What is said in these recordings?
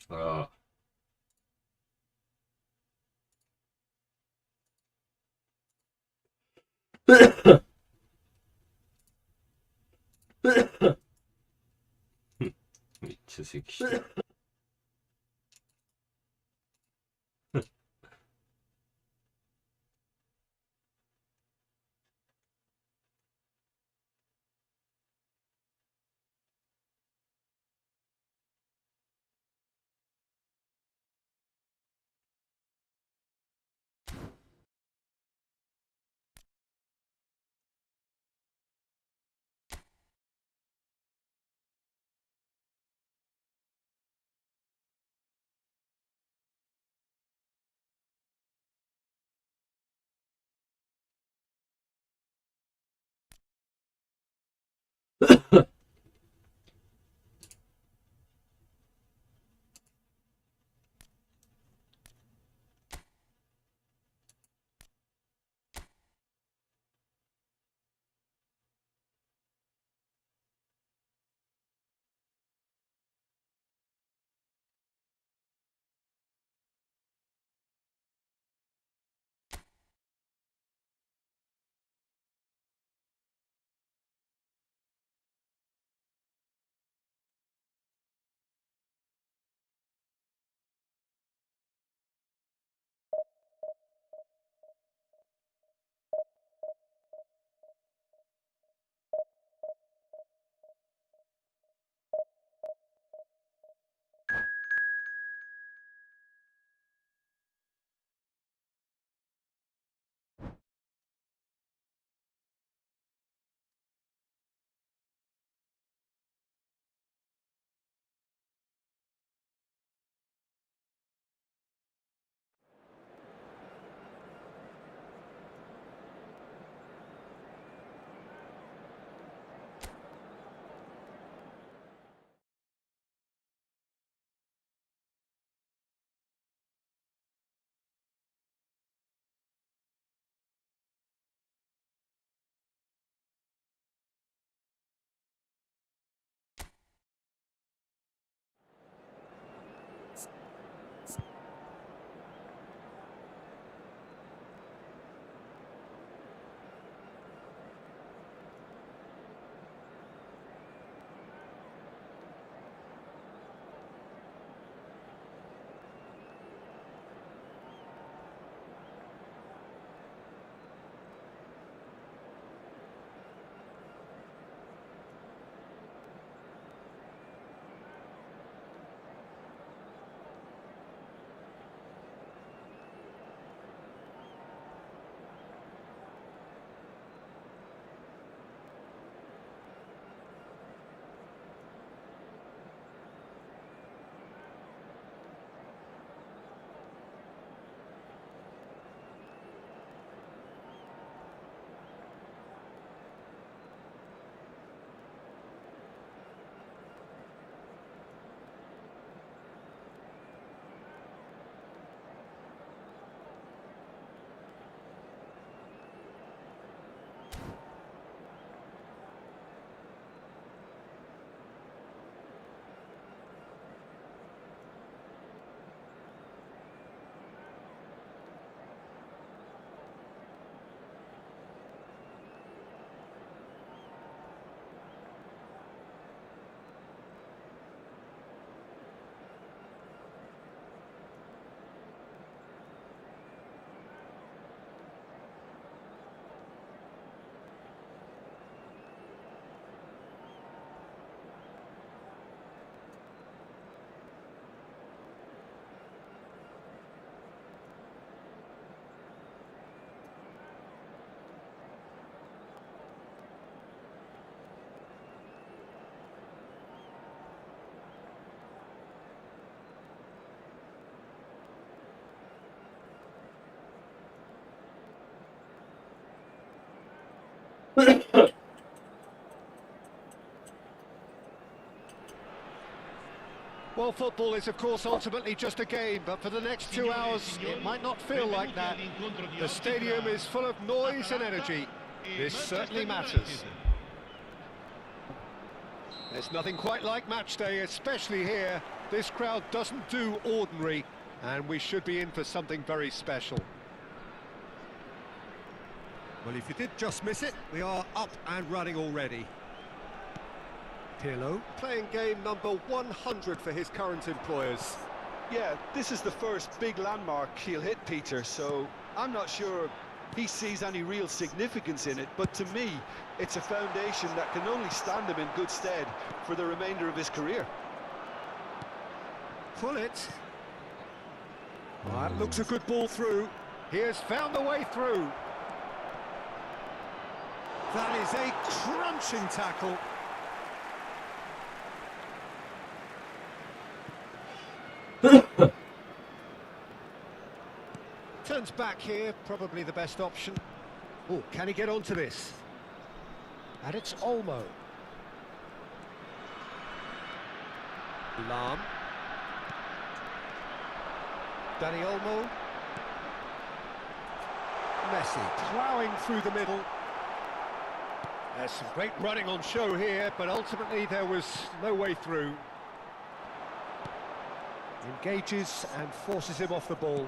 ああ。めっちゃ咳してる。Well, football is, of course, ultimately just a game, but for the next 2 hours, it might not feel like that. The stadium is full of noise and energy. This certainly matters. There's nothing quite like match day, especially here. This crowd doesn't do ordinary, and we should be in for something very special. Well, if you did just miss it, we are up and running already. Pirlo playing game number 100 for his current employers. Yeah, this is the first big landmark he'll hit, Peter, so I'm not sure he sees any real significance in it, but to me, it's a foundation that can only stand him in good stead for the remainder of his career. Pull it. That looks a good ball through. He has found the way through. That is a crunching tackle. Turns back here, probably the best option. Oh, can he get onto this? And it's Olmo. Lam. Danny Olmo. Messi ploughing through the middle. There's some great running on show here, but ultimately there was no way through. Engages and forces him off the ball.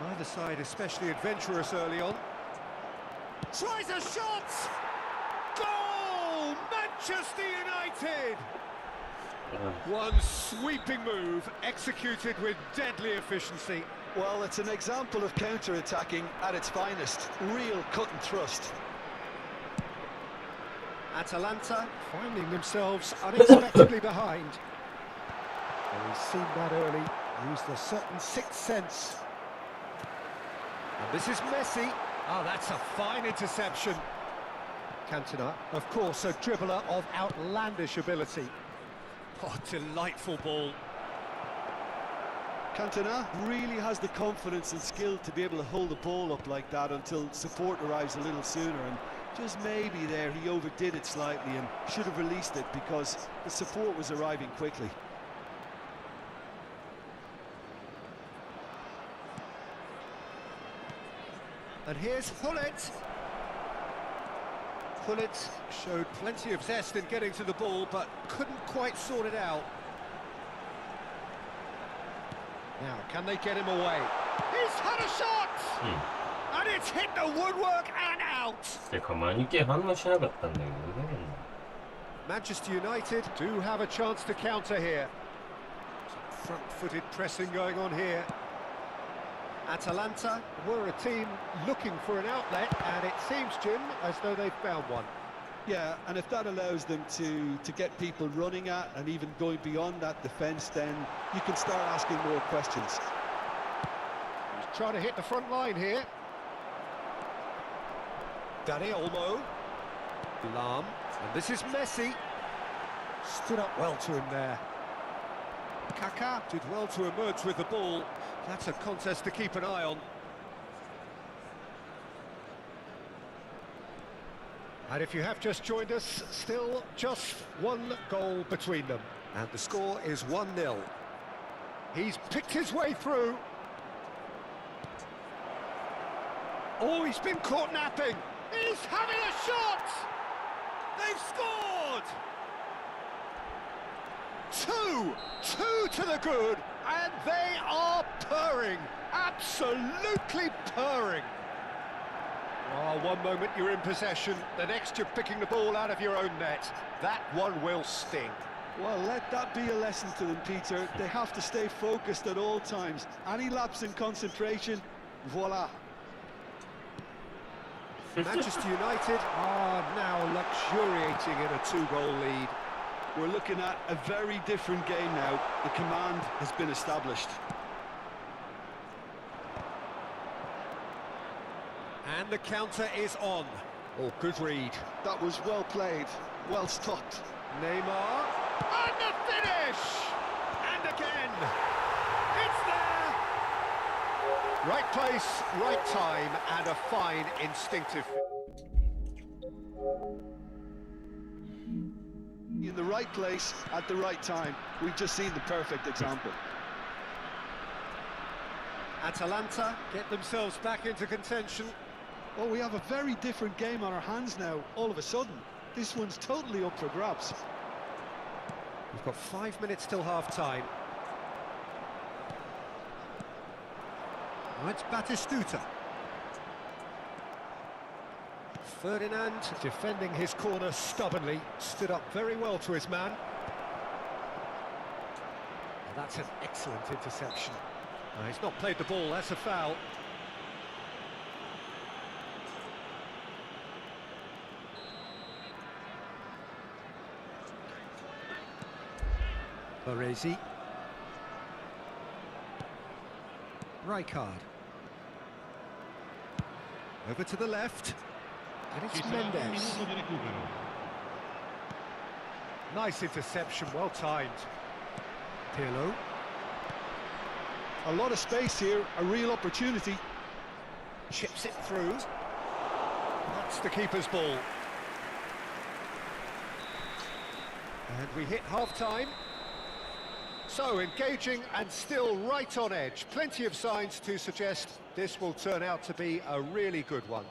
Neither side especially adventurous early on. Tries a shot! Goal! Manchester United! One sweeping move, executed with deadly efficiency. Well, it's an example of counter-attacking at its finest. Real cut and thrust. Atalanta finding themselves unexpectedly behind. And he's seen that early, used a certain sixth sense. And this is Messi. Oh, that's a fine interception. Cantona, of course, a dribbler of outlandish ability. Oh, delightful ball. Cantona really has the confidence and skill to be able to hold the ball up like that until support arrives a little sooner, and just maybe there he overdid it slightly and should have released it because the support was arriving quickly. And here's Pullet. Pullet showed plenty of zest in getting to the ball, but couldn't quite sort it out. Now, can they get him away? He's had a shot! And it's hit the woodwork and out! 가만히 있게 반응을 못 했다는 게 모르겠네. Manchester United do have a chance to counter here. Some front-footed pressing going on here. Atalanta were a team looking for an outlet, and it seems, Jim, as though they've found one. Yeah, and if that allows them to get people running at and even going beyond that defence, then you can start asking more questions. He's trying to hit the front line here. Danny Olmo. Lam. And this is Messi. Stood up well to him there. Kaká did well to emerge with the ball. That's a contest to keep an eye on. And if you have just joined us, still just one goal between them. And the score is 1-0. He's picked his way through. Oh, he's been caught napping. He's having a shot! They've scored! Two to the good, and they are purring, absolutely purring. Oh, one moment you're in possession, the next you're picking the ball out of your own net. That one will sting. Well, let that be a lesson to them, Peter. They have to stay focused at all times. Any lapse in concentration, voila. Manchester United are now luxuriating in a 2-goal lead. We're looking at a very different game now. The command has been established. And the counter is on. Oh, good read. That was well played, well stopped. Neymar. And the finish! And again. It's there! Right place, right time, and a fine instinctive... place at the right time. We've just seen the perfect example. Atalanta get themselves back into contention. Oh, we have a very different game on our hands now, all of a sudden. This one's totally up for grabs. We've got 5 minutes till half-time. Now it's Batistuta. Ferdinand defending his corner stubbornly, stood up very well to his man. And that's an excellent interception. He's not played the ball, that's a foul. Baresi. Rijkaard. Over to the left. And it's Mendes. Nice interception, well timed. Pirlo. A lot of space here, a real opportunity. Chips it through. That's the keeper's ball. And we hit half-time. So, engaging and still right on edge. Plenty of signs to suggest this will turn out to be a really good one.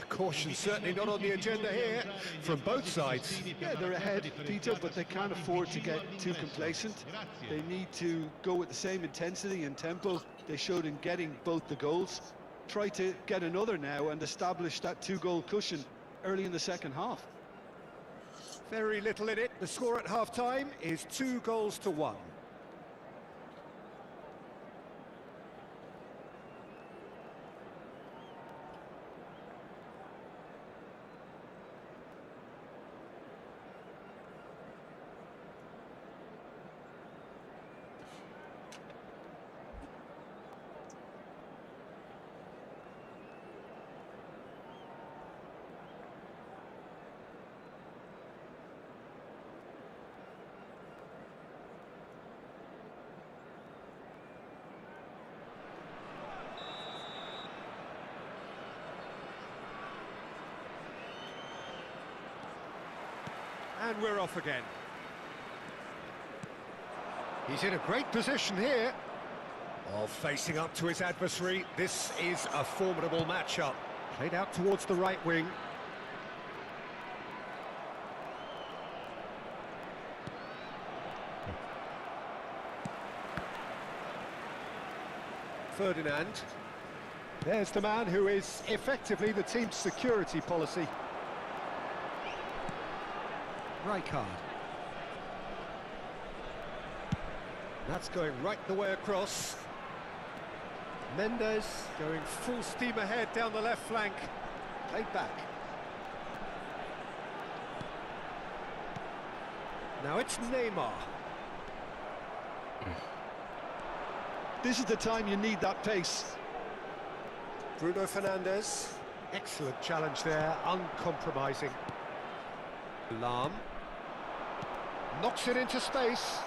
Caution certainly not on the agenda here, from both sides. Yeah, they're ahead, Peter, but they can't afford to get too complacent. They need to go with the same intensity and tempo they showed in getting both the goals. Try to get another now and establish that two-goal cushion early in the second half. Very little in it. The score at half-time is 2-1. And we're off again. He's in a great position here. Oh, facing up to his adversary. This is a formidable matchup. Played out towards the right wing. Ferdinand. There's the man who is effectively the team's security policy. Rijkaard. That's going right the way across. Mendes going full steam ahead down the left flank. Played back. Now it's Neymar. This is the time you need that pace. Bruno Fernandes. Excellent challenge there, uncompromising. Lahm. Knocks it into space.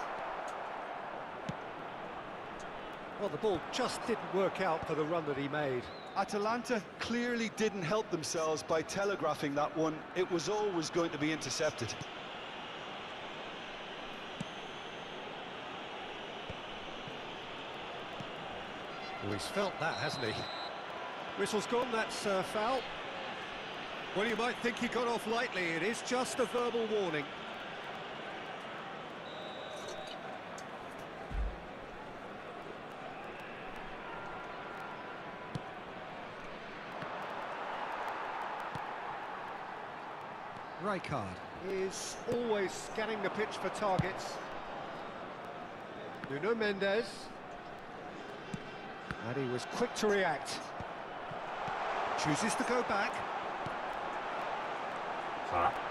Well, the ball just didn't work out for the run that he made. Atalanta clearly didn't help themselves by telegraphing that one. It was always going to be intercepted. Well, he's felt that, hasn't he? Whistle's gone, that's a foul. Well, you might think he got off lightly. It is just a verbal warning. Rijkaard is always scanning the pitch for targets. Nuno Mendes. And he was quick to react. Chooses to go back.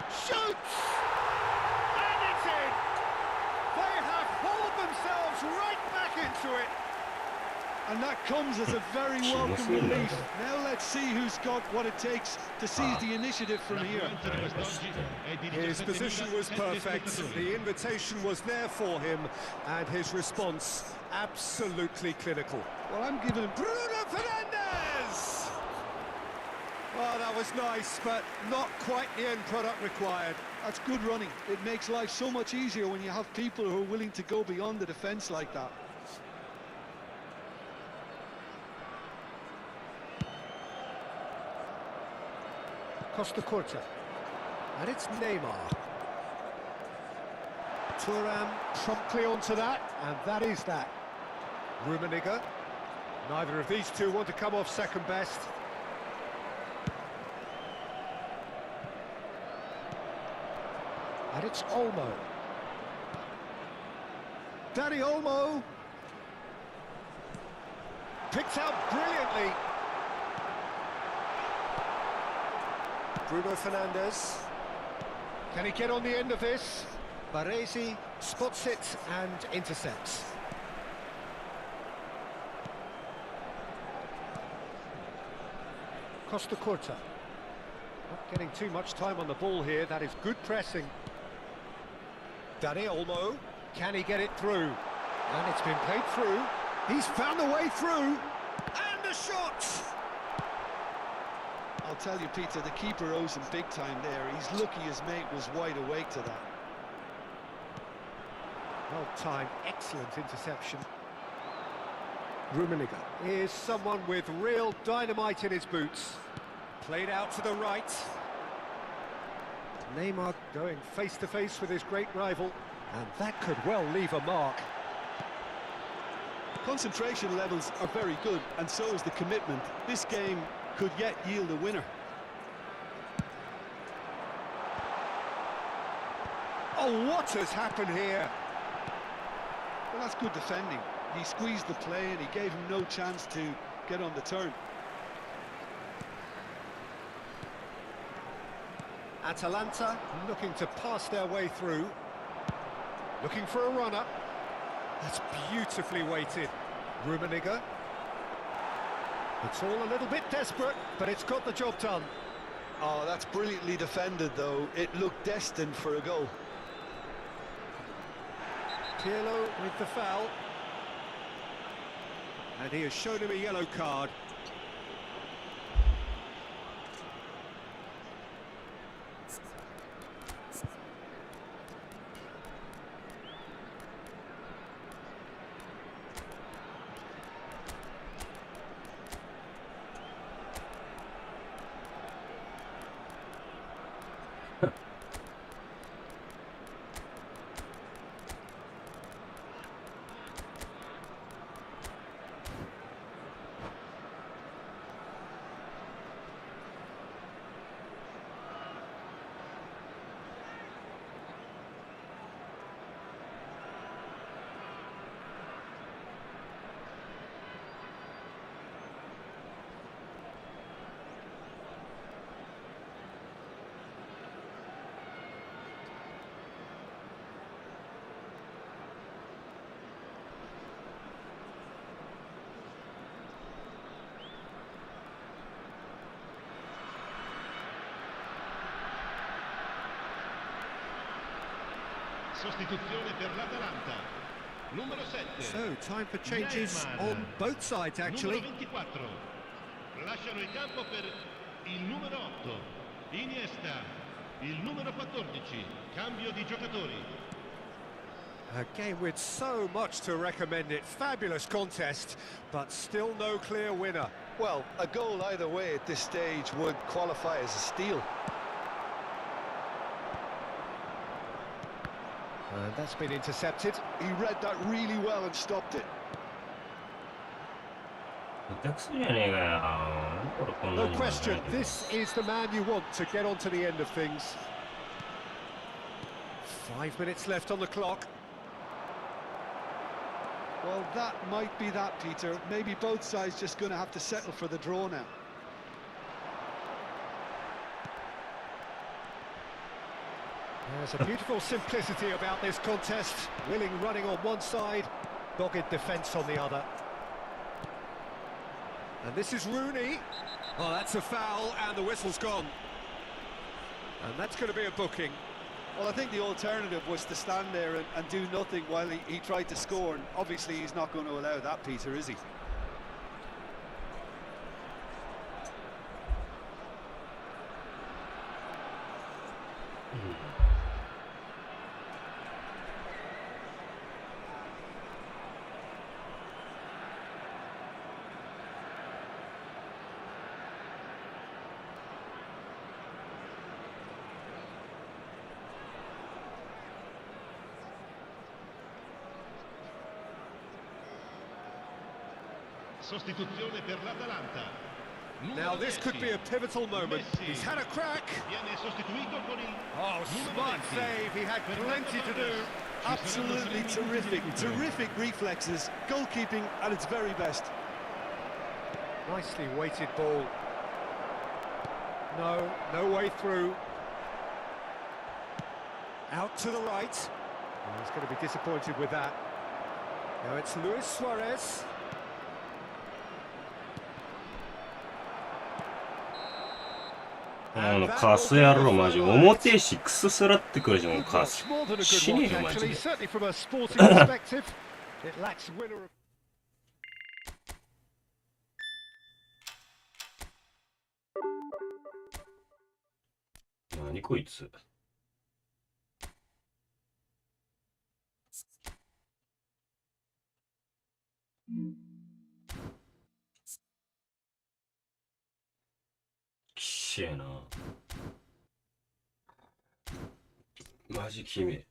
Shoots! And it's in! They have hauled themselves right back into it. And that comes as a very welcome relief. Now let's see who's got what it takes to seize the initiative from here. His position was perfect, the invitation was there for him, and his response absolutely clinical. Well, I'm giving him... Bruno Fernandes! Oh, that was nice, but not quite the end product required. That's good running. It makes life so much easier when you have people who are willing to go beyond the defence like that. Costa Curta. And it's Neymar. Thuram promptly onto that, and that is that. Rummenigge. Neither of these two want to come off second best. And it's Olmo. Danny Olmo. Picked out brilliantly. Bruno Fernandes. Can he get on the end of this? Baresi spots it and intercepts. Costa Curta. Not getting too much time on the ball here. That is good pressing. Dani Olmo. Can he get it through? And it's been played through. He's found the way through. And a shot! I'll tell you, Peter, the keeper owes him big time there. He's lucky his mate was wide awake to that. Well timed, excellent interception. Rummenigge is someone with real dynamite in his boots. Played out to the right. Neymar going face to face with his great rival, and that could well leave a mark. Concentration levels are very good, and so is the commitment. This game could yet yield a winner. Oh, what has happened here? Well, that's good defending. He squeezed the play and he gave him no chance to get on the turn. Atalanta looking to pass their way through. Looking for a runner. That's beautifully weighted. Rummenigge. It's all a little bit desperate, but it's got the job done. Oh, that's brilliantly defended, though. It looked destined for a goal. Pirlo with the foul. And he has shown him a yellow card. Sostituzione per l'Atalanta. Numero 7. So, time for changes Neymar. on both sides, actually. Numero 24. Lasciano il campo per il numero 8. Iniesta. Il numero 14. Cambio di giocatori. A game with so much to recommend it. Fabulous contest, but still no clear winner. Well, a goal either way at this stage would qualify as a steal. And that's been intercepted. He read that really well and stopped it. No question, this is the man you want to get onto the end of things. 5 minutes left on the clock. Well, that might be that, Peter. Maybe both sides just going to have to settle for the draw now. There's a beautiful simplicity about this contest. Willing running on one side, dogged defence on the other. And this is Rooney. Oh, that's a foul, and the whistle's gone. And that's going to be a booking. Well, I think the alternative was to stand there and do nothing while he tried to score. And obviously, he's not going to allow that, Peter, is he? Sostituzione per l'Atalanta. Now this could be a pivotal moment. He's had a crack. Viene sostituito con il Oh, smart save. He had plenty to do. Absolutely terrific reflexes, goalkeeping at its very best. Nicely weighted ball. No way through. Out to the right. Oh, he's going to be disappointed with that. Now it's Luis Suarez.カス野郎マジ表足クススラってくるじゃん。カス More than a good 死ね watch, よマジ actually. で。 Certainly from a sporting perspective, it lacks winner of... 何こいつ。きっしえな。マジきめえ。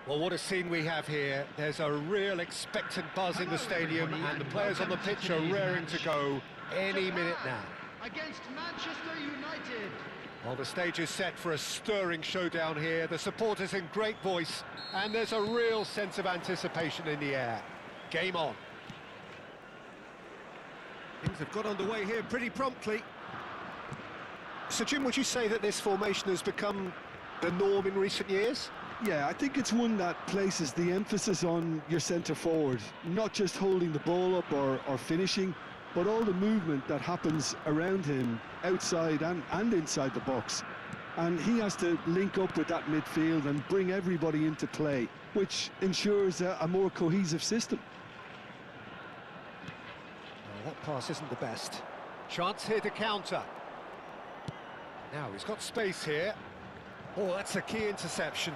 Well, what a scene we have here. There's a real expectant buzz in the stadium, and the players on the pitch are raring to go any minute now. Against Manchester United. Well, the stage is set for a stirring showdown here. The supporters in great voice, and there's a real sense of anticipation in the air. Game on. Things have got underway here pretty promptly. So, Jim, would you say that this formation has become the norm in recent years? Yeah, I think it's one that places the emphasis on your centre forward, not just holding the ball up or finishing, but all the movement that happens around him, outside and inside the box. And he has to link up with that midfield and bring everybody into play, which ensures a more cohesive system. Oh, that pass isn't the best. Chance here to counter. Now he's got space here. Oh, that's a key interception.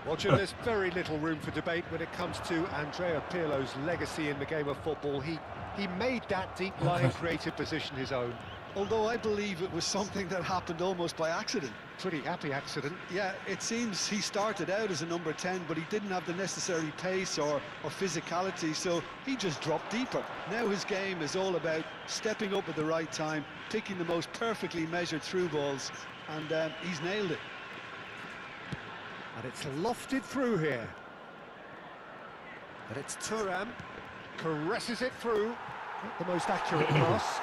Roger, there's very little room for debate when it comes to Andrea Pirlo's legacy in the game of football. He He made that deep-lying creative position his own. Although I believe it was something that happened almost by accident. Pretty happy accident. Yeah, it seems he started out as a number 10, but he didn't have the necessary pace or physicality, so he just dropped deeper. Now his game is all about stepping up at the right time, picking the most perfectly measured through balls, and he's nailed it. And it's lofted through here. And it's Thuram, caresses it through. Not the most accurate pass.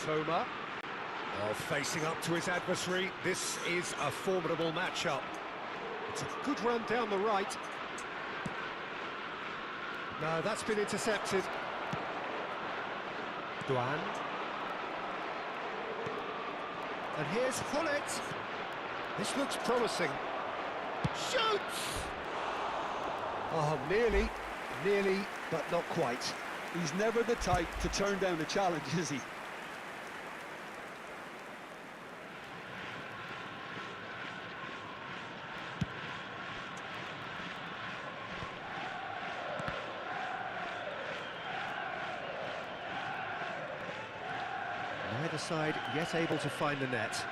Toma, facing up to his adversary. This is a formidable matchup. It's a good run down the right. No, that's been intercepted. Duan. And here's Hullet. This looks promising. Shoots! Oh, nearly, but not quite. He's never the type to turn down a challenge, is he? Neither side yet able to find the net.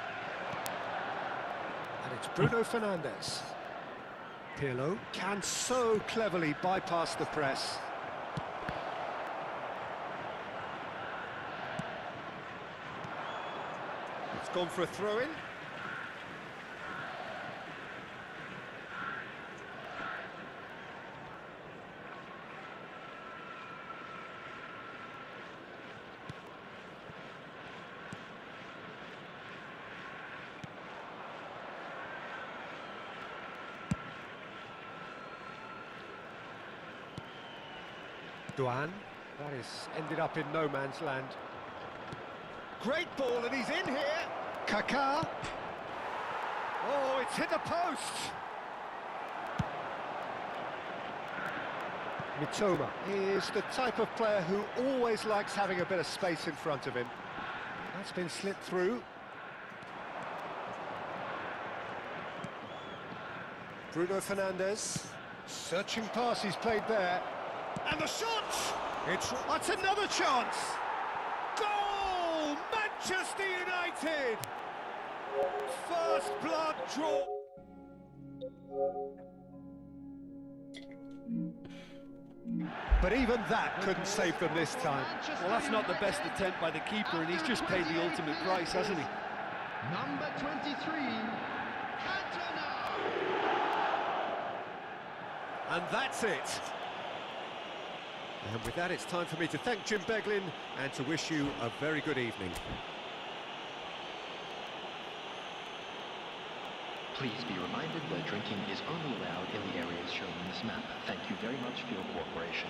And it's Bruno Fernandes. Pirlo can so cleverly bypass the press. It's gone for a throw-in. Duan, that is ended up in no man's land. Great ball, and he's in here. Kaká. Oh, it's hit the post. Mitoma is the type of player who always likes having a bit of space in front of him. That's been slipped through. Bruno Fernandes. Searching pass he's played there. And the shot! That's another chance! Goal! Manchester United! First blood draw. But even that couldn't save them this time. Well, that's not the best attempt by the keeper, and he's just paid the ultimate price, hasn't he? Number 23, Cantona. And that's it. And with that, it's time for me to thank Jim Beglin and to wish you a very good evening. Please be reminded that drinking is only allowed in the areas shown in this map. Thank you very much for your cooperation.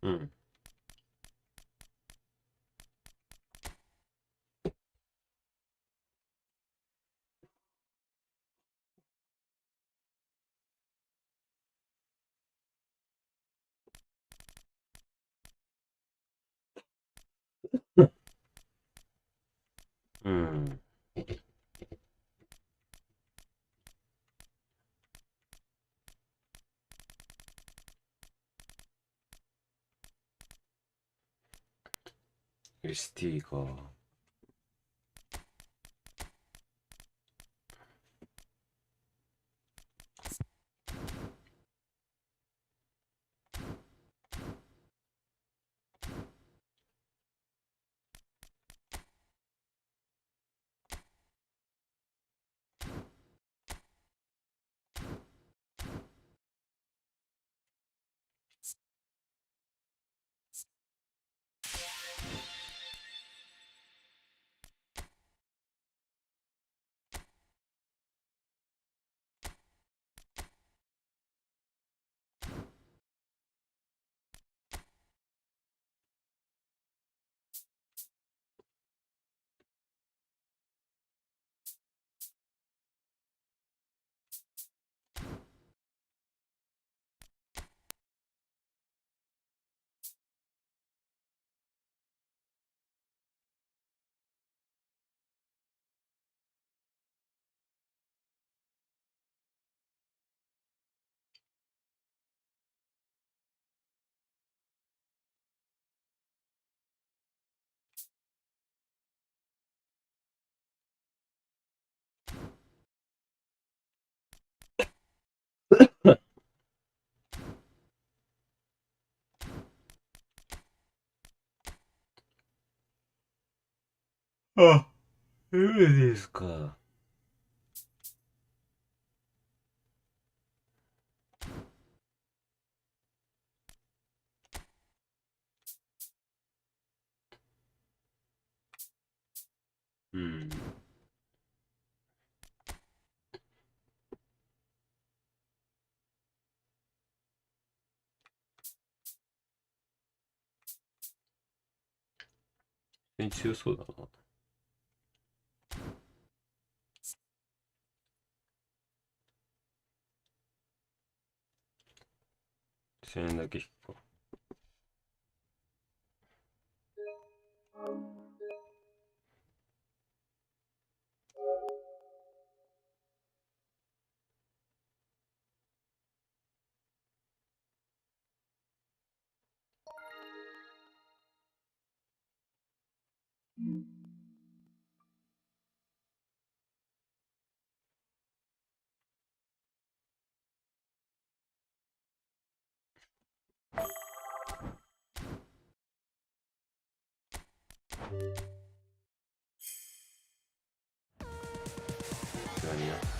うん。うん。ST か。あ、そうですか。うん。強そうだな。1000円だけ引くか。何や。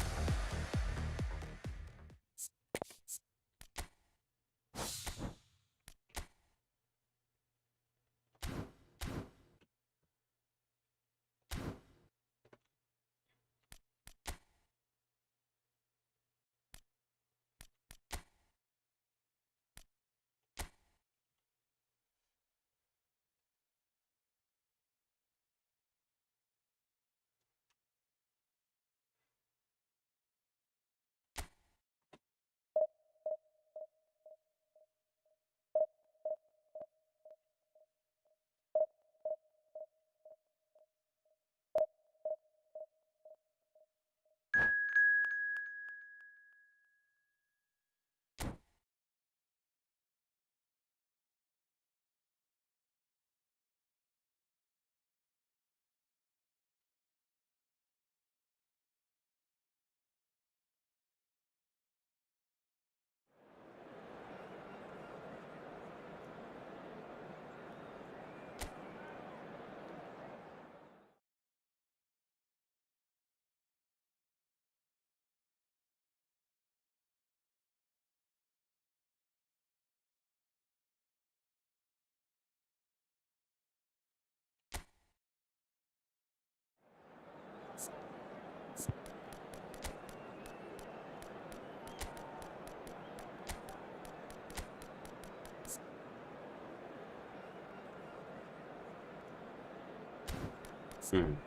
うん。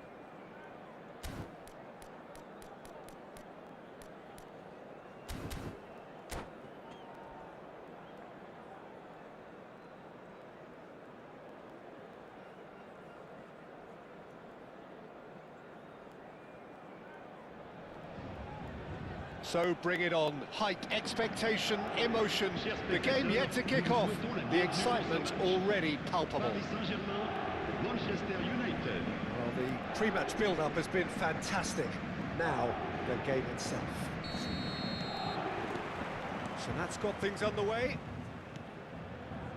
So bring it on. Hype, expectation, emotion. The game yet to kick off. The excitement already palpable. Paris Saint-Germain, Manchester United. Well, the pre-match build-up has been fantastic. Now, the game itself. So that's got things underway.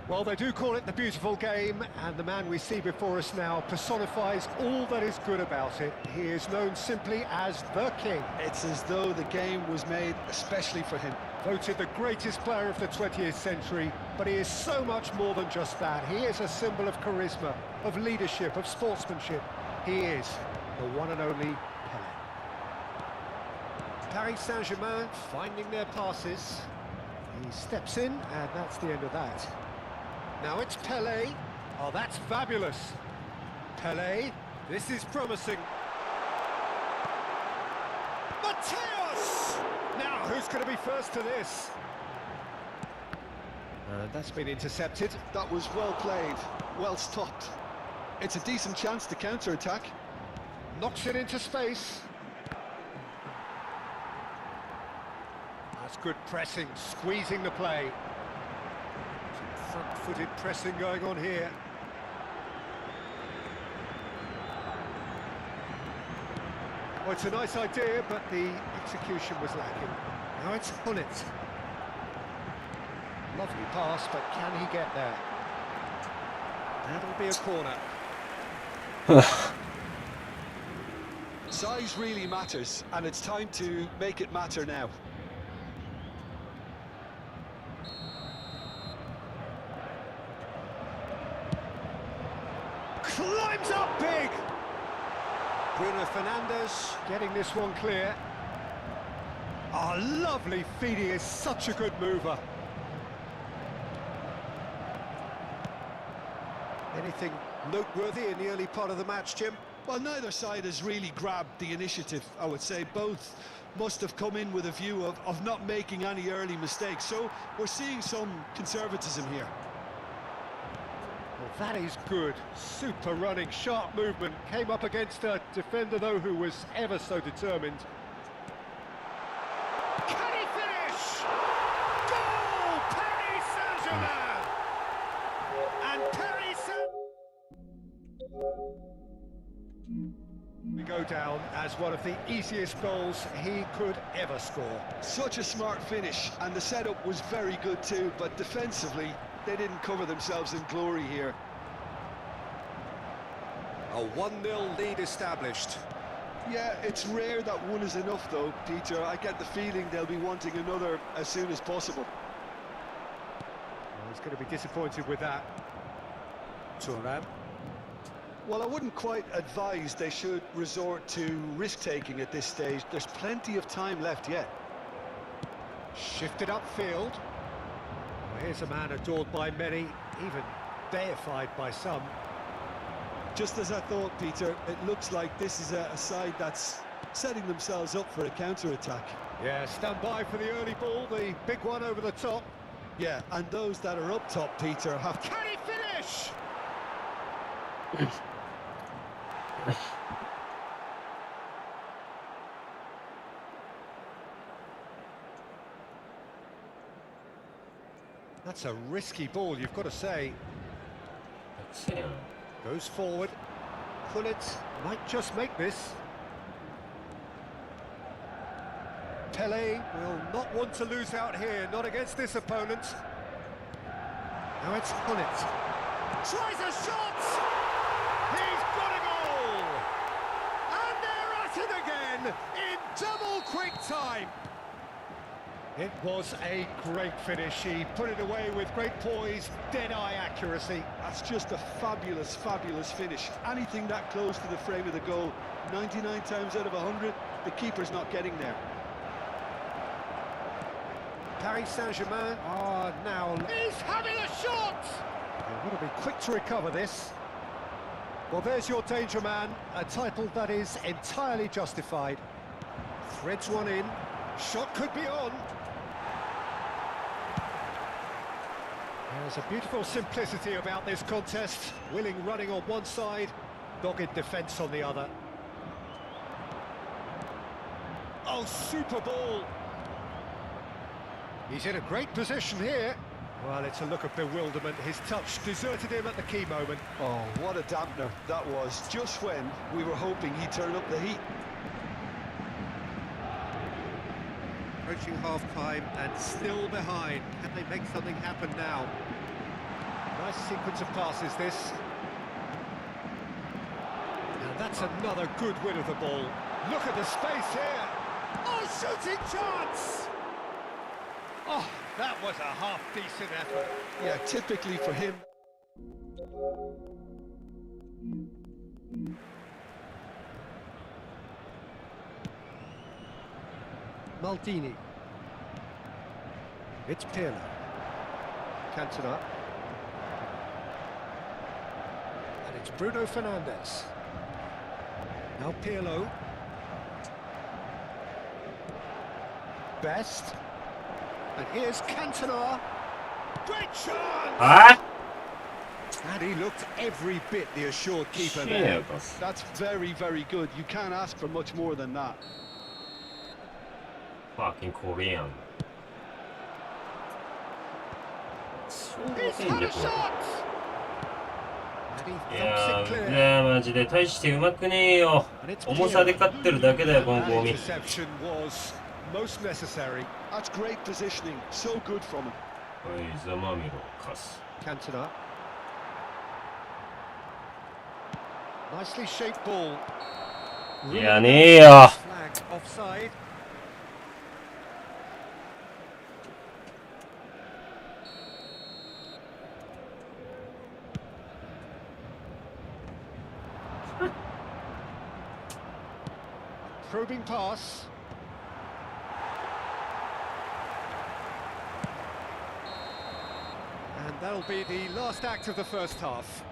Well, they do call it the beautiful game, and the man we see before us now personifies all that is good about it. He is known simply as the King. It's as though the game was made especially for him. Voted the greatest player of the 20th century, but he is so much more than just that. He is a symbol of charisma, of leadership, of sportsmanship. He is the one and only Pelé. Paris Saint-Germain finding their passes. He steps in, and that's the end of that. Now it's Pelé. Oh, that's fabulous. Pelé, this is promising. Mateus! Now, who's going to be first to this? That's been intercepted. That was well played, well stopped. It's a decent chance to counter-attack. Knocks it into space. That's good pressing, squeezing the play. Front-footed pressing going on here. Well, it's a nice idea, but the execution was lacking. Now it's Hullet. Lovely pass, but can he get there? That'll be a corner. Size really matters, and it's time to make it matter now. Climbs up big! Bruno Fernandes getting this one clear. Oh, lovely feed, he is such a good mover. Anything noteworthy in the early part of the match, Jim? Well, neither side has really grabbed the initiative, I would say. Both must have come in with a view of not making any early mistakes. So we're seeing some conservatism here. Well, that is good. Super running, sharp movement. Came up against a defender, though, who was ever so determined. Can he finish? Goal! Paris Saint-Germain! And Paris we go down as one of the easiest goals he could ever score. Such a smart finish, and the setup was very good too, but defensively, they didn't cover themselves in glory here. A 1-0 lead established. Yeah, it's rare that one is enough though, Peter. I get the feeling they'll be wanting another as soon as possible. Well, he's going to be disappointed with that. Thuram. Well, I wouldn't quite advise they should resort to risk-taking at this stage. There's plenty of time left yet. Shifted upfield. Well, here's a man adored by many, even deified by some. Just as I thought, Peter, it looks like this is a side that's setting themselves up for a counter-attack. Yeah, stand by for the early ball, the big one over the top. Yeah, and those that are up top, Peter, have... Can he finish? That's a risky ball, you've got to say. Goes forward. Hullet might just make this. Pelé will not want to lose out here, not against this opponent. Now it's Hullet. Tries a shot! He's got a goal! And they're at it again in double quick time. It was a great finish. He put it away with great poise, dead-eye accuracy. That's just a fabulous, fabulous finish. Anything that close to the frame of the goal, 99 times out of 100, the keeper's not getting there. Paris Saint-Germain are now... He's having a shot! They've got to be quick to recover this. Well, there's your danger man, a title that is entirely justified. Threads one in, shot could be on. There's a beautiful simplicity about this contest. Willing running on one side, dogged defence on the other. Oh, super ball! He's in a great position here. Well, it's a look of bewilderment. His touch deserted him at the key moment. Oh, what a dampener that was, just when we were hoping he'd turn up the heat. Approaching half-time and still behind. Can they make something happen now? Nice sequence of passes, this. And that's another good win of the ball. Look at the space here. Oh, shooting chance! Oh, that was a half-decent effort. Yeah, typically for him. Maldini. It's Pirlo. Cantona. And it's Bruno Fernandes. Now Pirlo. Best. And here's Cantona. Great chance! Ah! And he looked every bit the assured keeper シーン there. やかす That's very, very good. You can't ask for much more than that. Fucking Korean. He's had a shot! And he い thumps it や clear. マジで大してうまくねえよ。 And it's 重さで勝ってるだけだよこの That ゴミ。 interception was most necessary. That's great positioning. So good from him. おいざまみろカス。 Cantona. Nicely shaped ball. いやねえよ。 Flag offside. Probing pass. And that'll be the last act of the first half.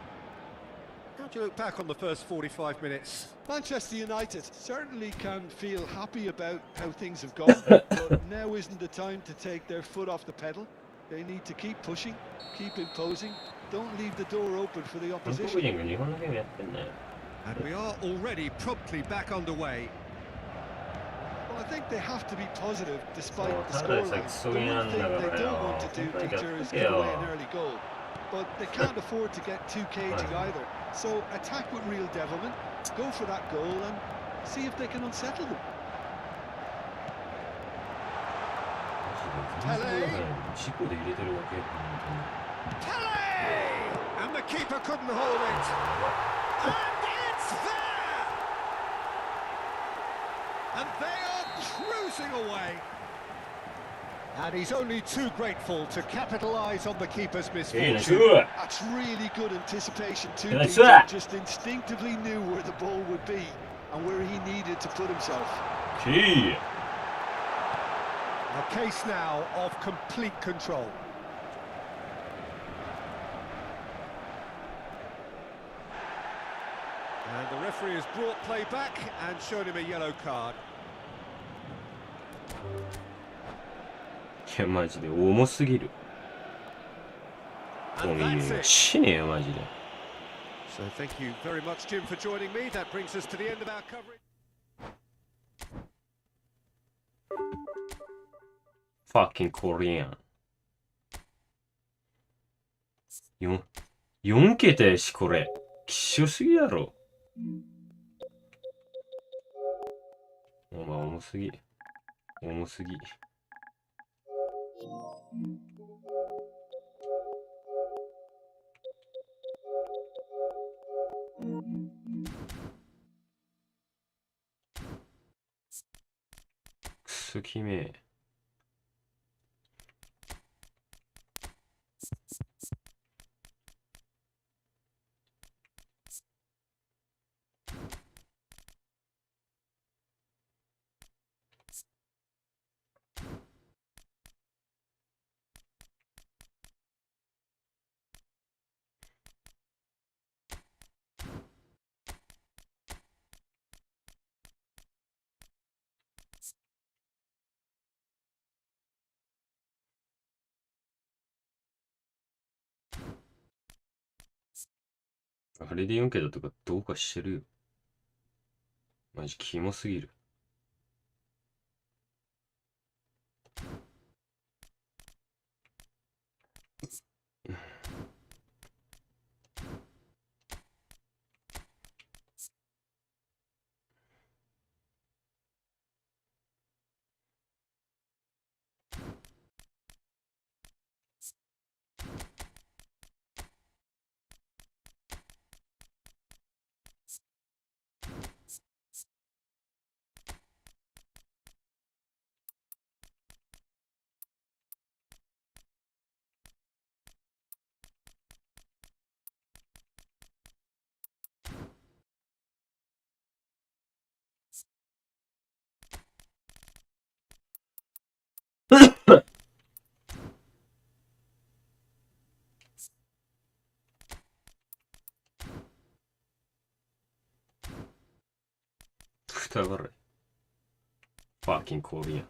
How do you look back on the first 45 minutes? Manchester United certainly can feel happy about how things have gone, but now isn't the time to take their foot off the pedal. They need to keep pushing, keep imposing. Don't leave the door open for the 韓国 opposition. 人が日本のゲームやってんだよ。 And we are already promptly back underway. Well, I think they have to be positive despite Oh, the how scoreline. does that The one thing swing they on don't want the- to do, Oh, Peter, is yeah. give away an early goal. But they can't afford to get too cagey either. So attack with real devilment, go for that goal and see if they can unsettle them. 事故で入れてるわけ。本 Pele! And the keeper couldn't hold it. And it's there! And they are cruising away. And he's only too grateful to capitalise on the keeper's 当に。いいね、misfortune. すごい。 That's really good anticipation too, Yeah, that's Peter. it. Just instinctively knew where the ball would be and where he needed to put himself. キー。 A case now of complete control. And the referee has brought play back and shown him a yellow card. いやマジで重すぎる。 And ゴミ that's it. 死ねえよマジで。 So thank you very much, Jim, for joining me. That brings us to the end of our coverage. Fucking Korean。4桁やしこれ。希少すぎやろ。お前重すぎ。重すぎ。くそきめえ。あれで4桁とかどうかしてるよ。マジキモすぎる。くたばらい。ファーキンコールやん。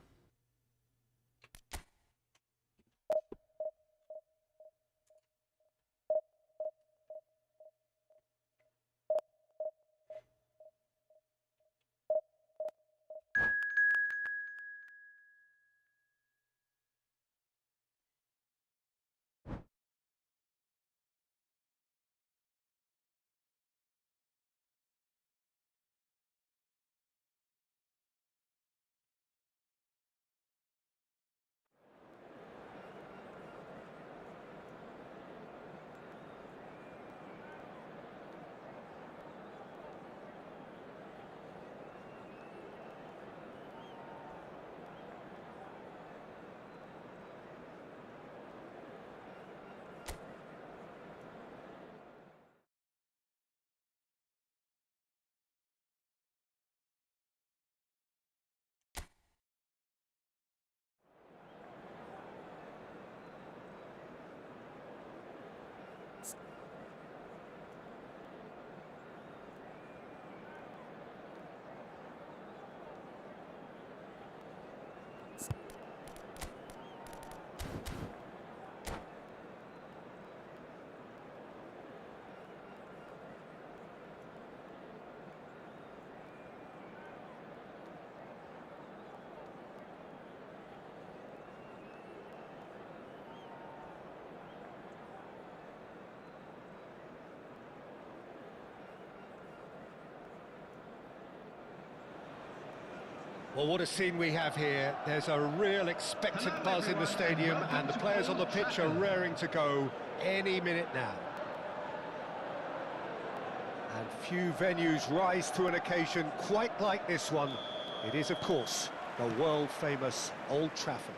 Well, what a scene we have here. There's a real expectant buzz in the stadium, and the players on the pitch are raring to go any minute now. And few venues rise to an occasion quite like this one. It is, of course, the world-famous Old Trafford.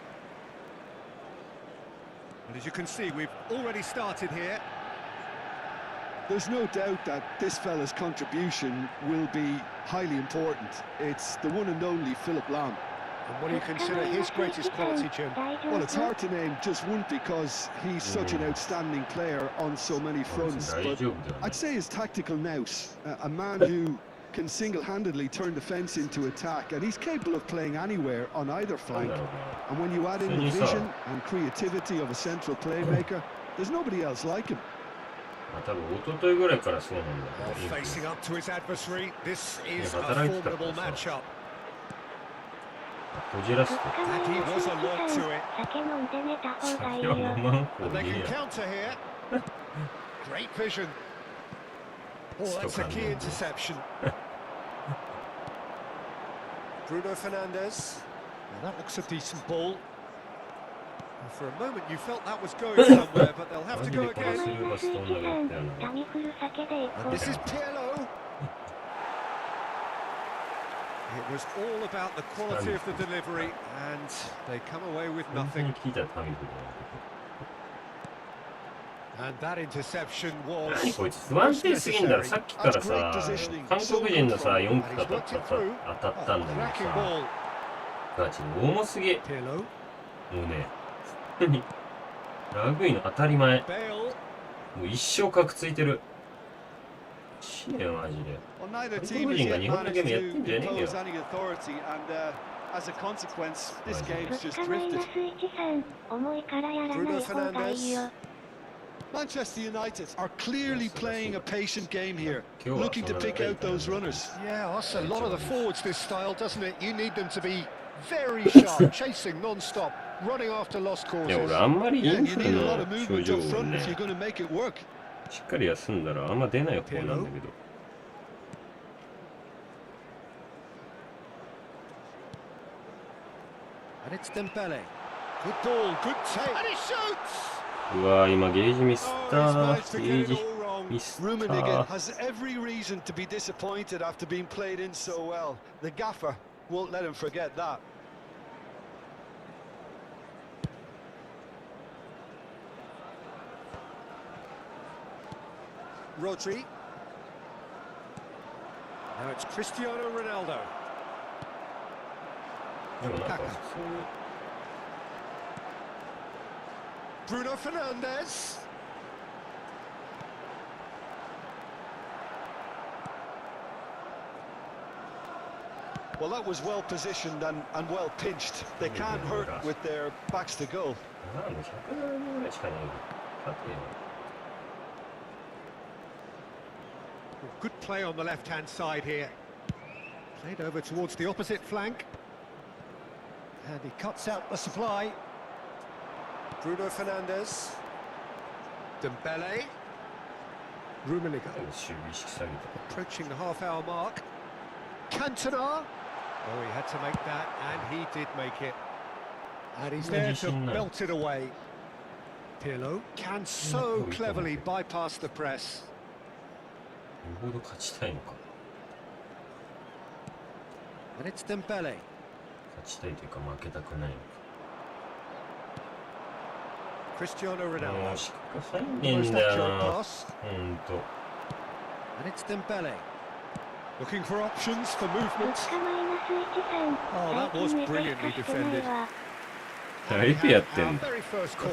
And as you can see, we've already started here. There's no doubt that this fella's contribution will be highly important. It's the one and only Philip Lahm. And what do you consider his greatest quality, Jim? Well, it's hard to name just one because he's such an outstanding player on so many fronts. But I'd say his tactical nous, a man who can single-handedly turn defence into attack, and he's capable of playing anywhere on either flank. And when you add in the vision and creativity of a central playmaker, there's nobody else like him. 多分一昨日ぐらいからそうなんだ Facing up to his adversary, this is a formidable matchup. こじらせて And he was alert to it. 酒は飲まん方 And が they いい can や counter here. Great vision. Oh, that's a key interception. Bruno Fernandes. Well, that looks a decent ball. And for a moment you felt that was going somewhere, but they'll have to go again. And this is Pirlo. It was all about the quality of the delivery, and they come away with nothing. And that interception was 何こいつ不安定すぎんだろ。さっきからさ韓国人のさ4区当たったんだけどさガチで重すぎ。もうねラグイの当たり前。もう一生カクついてる。死ねよマジで。韓国人が日本のゲームやってんじゃねえよ。As a consequence, this game's just ブ drifted. ルーノ・フェルナンデス。Manchester United are clearly playing a patient game here, 今日は looking to pick out those runners. Yeah, that's a lot of the forwards this style, doesn't it? You need them to be very sharp, chasing non-stop, running after lost いや causes. 俺あんまりイ Yeah, ン you フル need a lot の of 症 movement 状 up を front ね if you're going to make it work. しっかり休んだらあんま出ない方なんだけど And it's Dembele. Good ball, good take. And he shoots! うわー今ゲージミスっ Oh, た he's ー managed to ゲ get ー it ジ all wrong. ミスった Rummenigge ー has every reason to be disappointed after being played in so well. The gaffer won't let him forget that. Rodri. Now it's Cristiano Ronaldo. でもなんか Kaka. 普通に Bruno Fernandes. Well, that was well positioned and well pinched. They can't hurt with their backs to goal. なんで170ぐらいしかないよ勝てよ Good play on the left-hand side here. Played over towards the opposite flank. And he cuts out the supply. Bruno Fernandes. Dembele. Rummenigge 守備意識下げた approaching the half-hour mark. Cantona. Oh, he had to make that, and he did make it. And he's there to belt it away. Pirlo can so cleverly bypass the press. よほど勝ちたいのか And it's Dembele. 勝ちたいというか負けたくないの Cristiano かも Ronaldo. うしか入んねえ Most んだよ accurate な pass. ほんと And it's Dembele. Looking for options for movement. マイナス1 Oh, that was brilliantly defended. 誰でやってん Our の very first corner.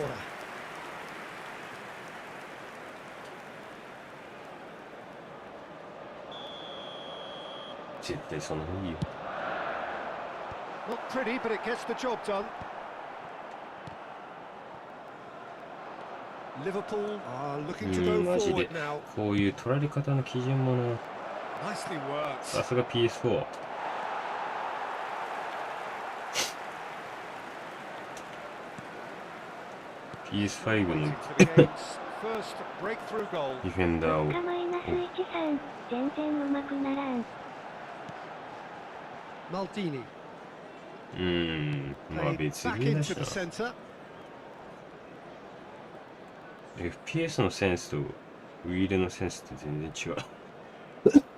絶対その方がいいよ Not pretty, but it gets the job done. Liverpool are looking to うん go マジ forward で now. こういう取られ方の基準もな Nicely worked. さすが PS4 PS5 の Waiting for the game's first breakthrough goal. ディフェンダーをマイナス13全然うまくならん Maldini まあ played 別 back にだ into し the な centre. FPS のセンスとウィールのセンスって全然違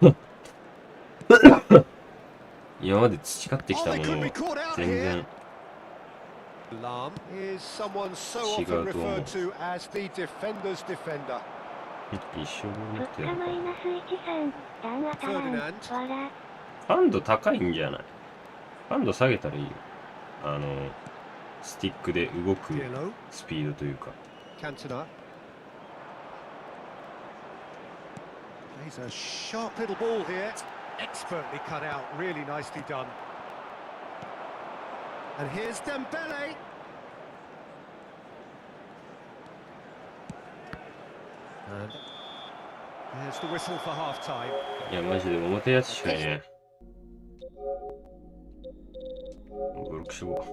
う今まで培ってき Oh, た they も could の be を caught out 全 here. 然 Lam is someone so 違 often うと思う referred to as the defender's defender. 一生分なくてマイナス13弾当たらん Ferdinand わら感度高いんじゃない感度下げたらいいよスティックで動く Pirlo, スピードというか Cantona. Plays a sharp little ball here. Expertly cut out, really nicely done. And here's Dembele. And there's the whistle for half-time. いやマジで表やつしかいねブロック死亡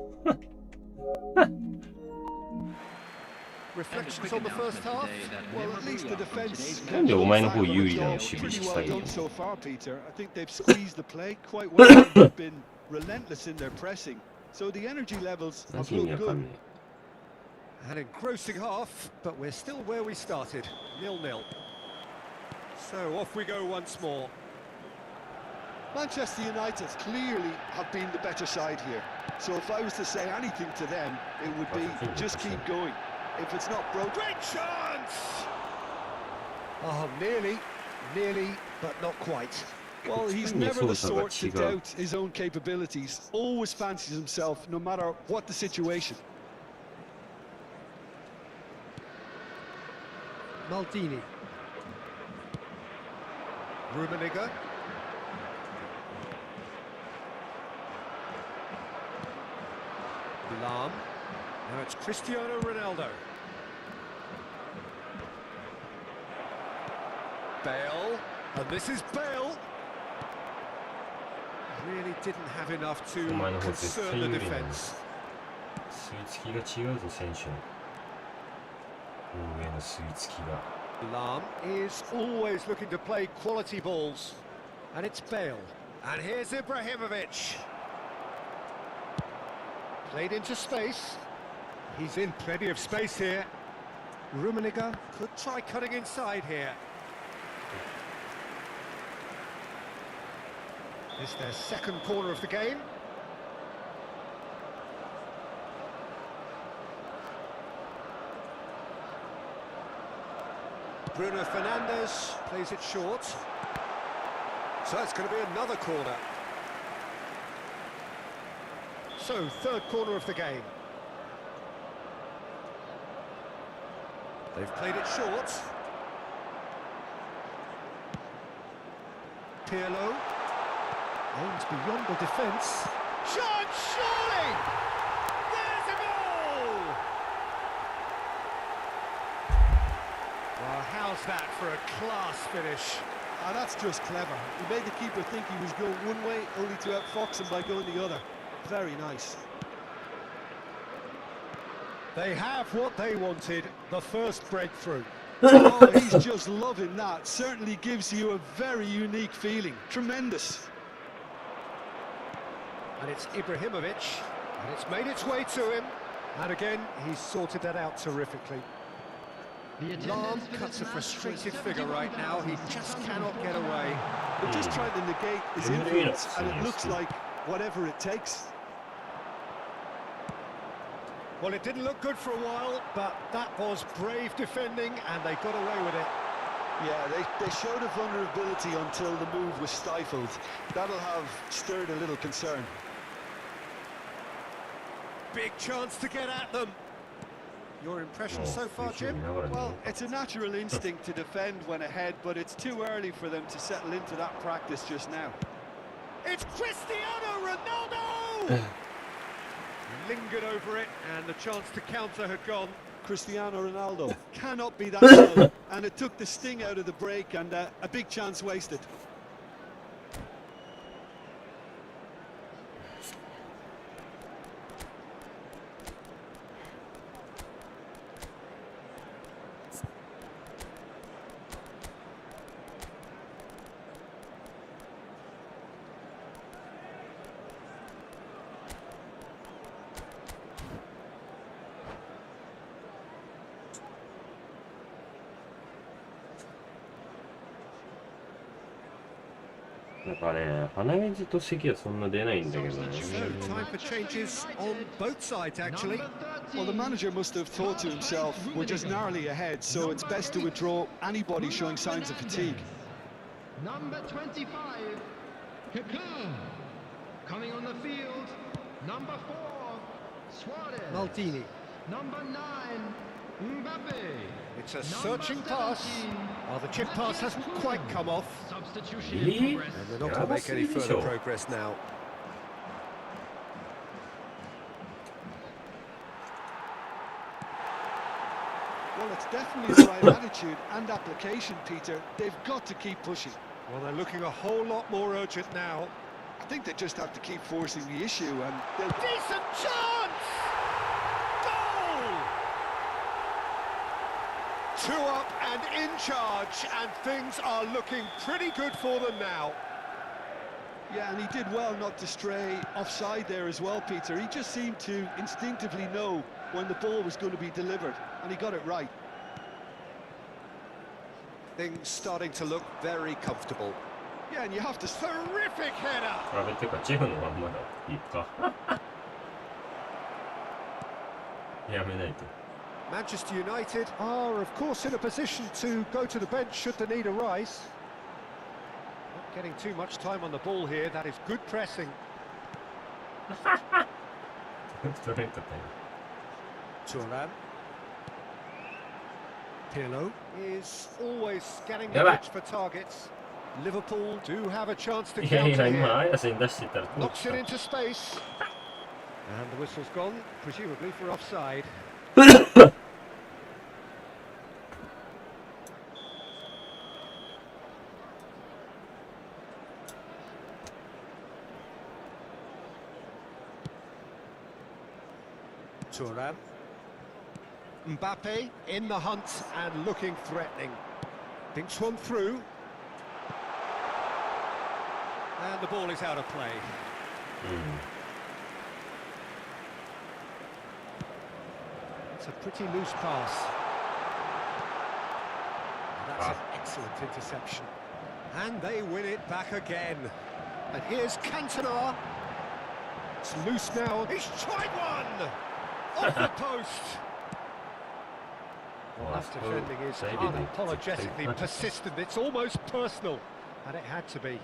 Reflections on the first half. Well, at least the defence なんでお前の方 can 有利なの job 守備意 pretty 識 well 下げる done の so far, Peter. I think they've squeezed the play quite well. They've been relentless in their pressing. So the energy levels マ have ジ意味 looked わか good. んね An engrossing half, but we're still where we started. 0-0. So off we go once more. Manchester United clearly have been the better side here. So if I was to say anything to them, it would be just keep going. If it's not broke, Great chance! Oh, nearly, but not quite. well, he's never the sort to doubt his own capabilities. Always fancies himself, no matter what the situation. Maldini. Rummenigge. Lam. Now it's Cristiano Ronaldo. Bale, and this is Bale. Really didn't have enough to concern the defense. 吸い付きが違うぞ選手の上の吸い付きが。Lam is always looking to play quality balls, and it's Bale, and here's Ibrahimovic. Played into space. He's in plenty of space here. Rummenigge could try cutting inside here. It's their second corner of the game. Bruno Fernandes plays it short. So it's going to be another corner. So, third corner of the game. They've played it short. Pirlo. Aims beyond the defence. Shot, surely! There's a goal! Well, how's that for a class finish? Ah, that's just clever. He made the keeper think he was going one way, only to outfox him by going the other. Very nice. They have what they wanted, the first breakthrough. Oh, he's just loving that. Certainly gives you a very unique feeling. Tremendous. And it's Ibrahimovic, and it's made its way to him. And again, he's sorted that out terrifically. Lam cuts a frustrated figure right now. He just cannot get away. They're just trying to negate his influence, and it looks like whatever it takes. Well, it didn't look good for a while, but that was brave defending, and they got away with it. Yeah, they showed a vulnerability until the move was stifled. That'll have stirred a little concern. Big chance to get at them. Your impression so far, Jim? Well, it's a natural instinct to defend when ahead, but it's too early for them to settle into that practice just now. It's Cristiano Ronaldo! Lingered over it, and the chance to counter had gone. Cristiano Ronaldo cannot be that slow, and it took the sting out of the break, and a big chance wasted.なんかね、鼻水と咳はそんな出ないんだけどね。So, time for changes on both sides, actually. Well, the manager must have thought to himself, we're just narrowly ahead, so it's best to withdraw anybody showing signs of fatigue. Number 25, Kaká. Coming on the field, number 4, Suarez. Maldini. Number 9, Mbappe. It's a searching pass. Well, the chip pass hasn't quite come off. Substitution in progress. And they're not going to make any further progress now. Well, it's definitely the right attitude and application, Peter. They've got to keep pushing. Well, they're looking a whole lot more urgent now. I think they just have to keep forcing the issue, and they'll... Decent chance! Goal! 2 up and in charge, and things are looking pretty good for them now. Yeah, and he did well not to stray offside there as well, Peter. He just seemed to instinctively know when the ball was going to be delivered, and he got it right. Things starting to look very comfortable. Yeah, and you have to... Terrific header! あれってかチェフのまんまだ。いいか。やめないと。Manchester United are, of course, in a position to go to the bench should the need arise. Not getting too much time on the ball here. That is good pressing. 取れんかったよ。 Turan. Pirlo is always scanning the Yeah, pitch for targets. Liverpool do have a chance to いやい counter や、今 here. 綾瀬に出してたら通っ Knocks た it into space. And the whistle's gone, presumably for offside. Thuram. Mbappe in the hunt and looking threatening. Thinks one through. And the ball is out of play. It's a pretty loose pass. That's an excellent interception. And they win it back again. And here's Cantona. It's loose now. He's tried one! Off the post! Well, that defending is unapologetically persistent. It's almost personal. And it had to be.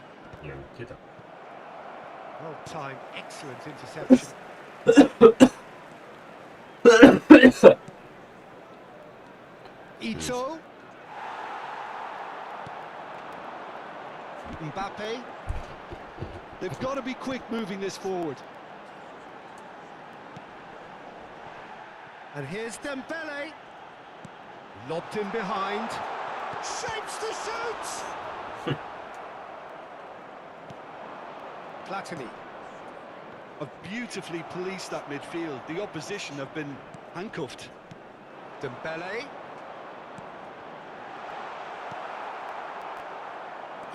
Well-timed, excellent interception. Ito. Mbappe. They've got to be quick moving this forward. And here's Dembele. Lobbed in behind. Shapes to shoot! Platini. Have beautifully policed that midfield. The opposition have been handcuffed. Dembele.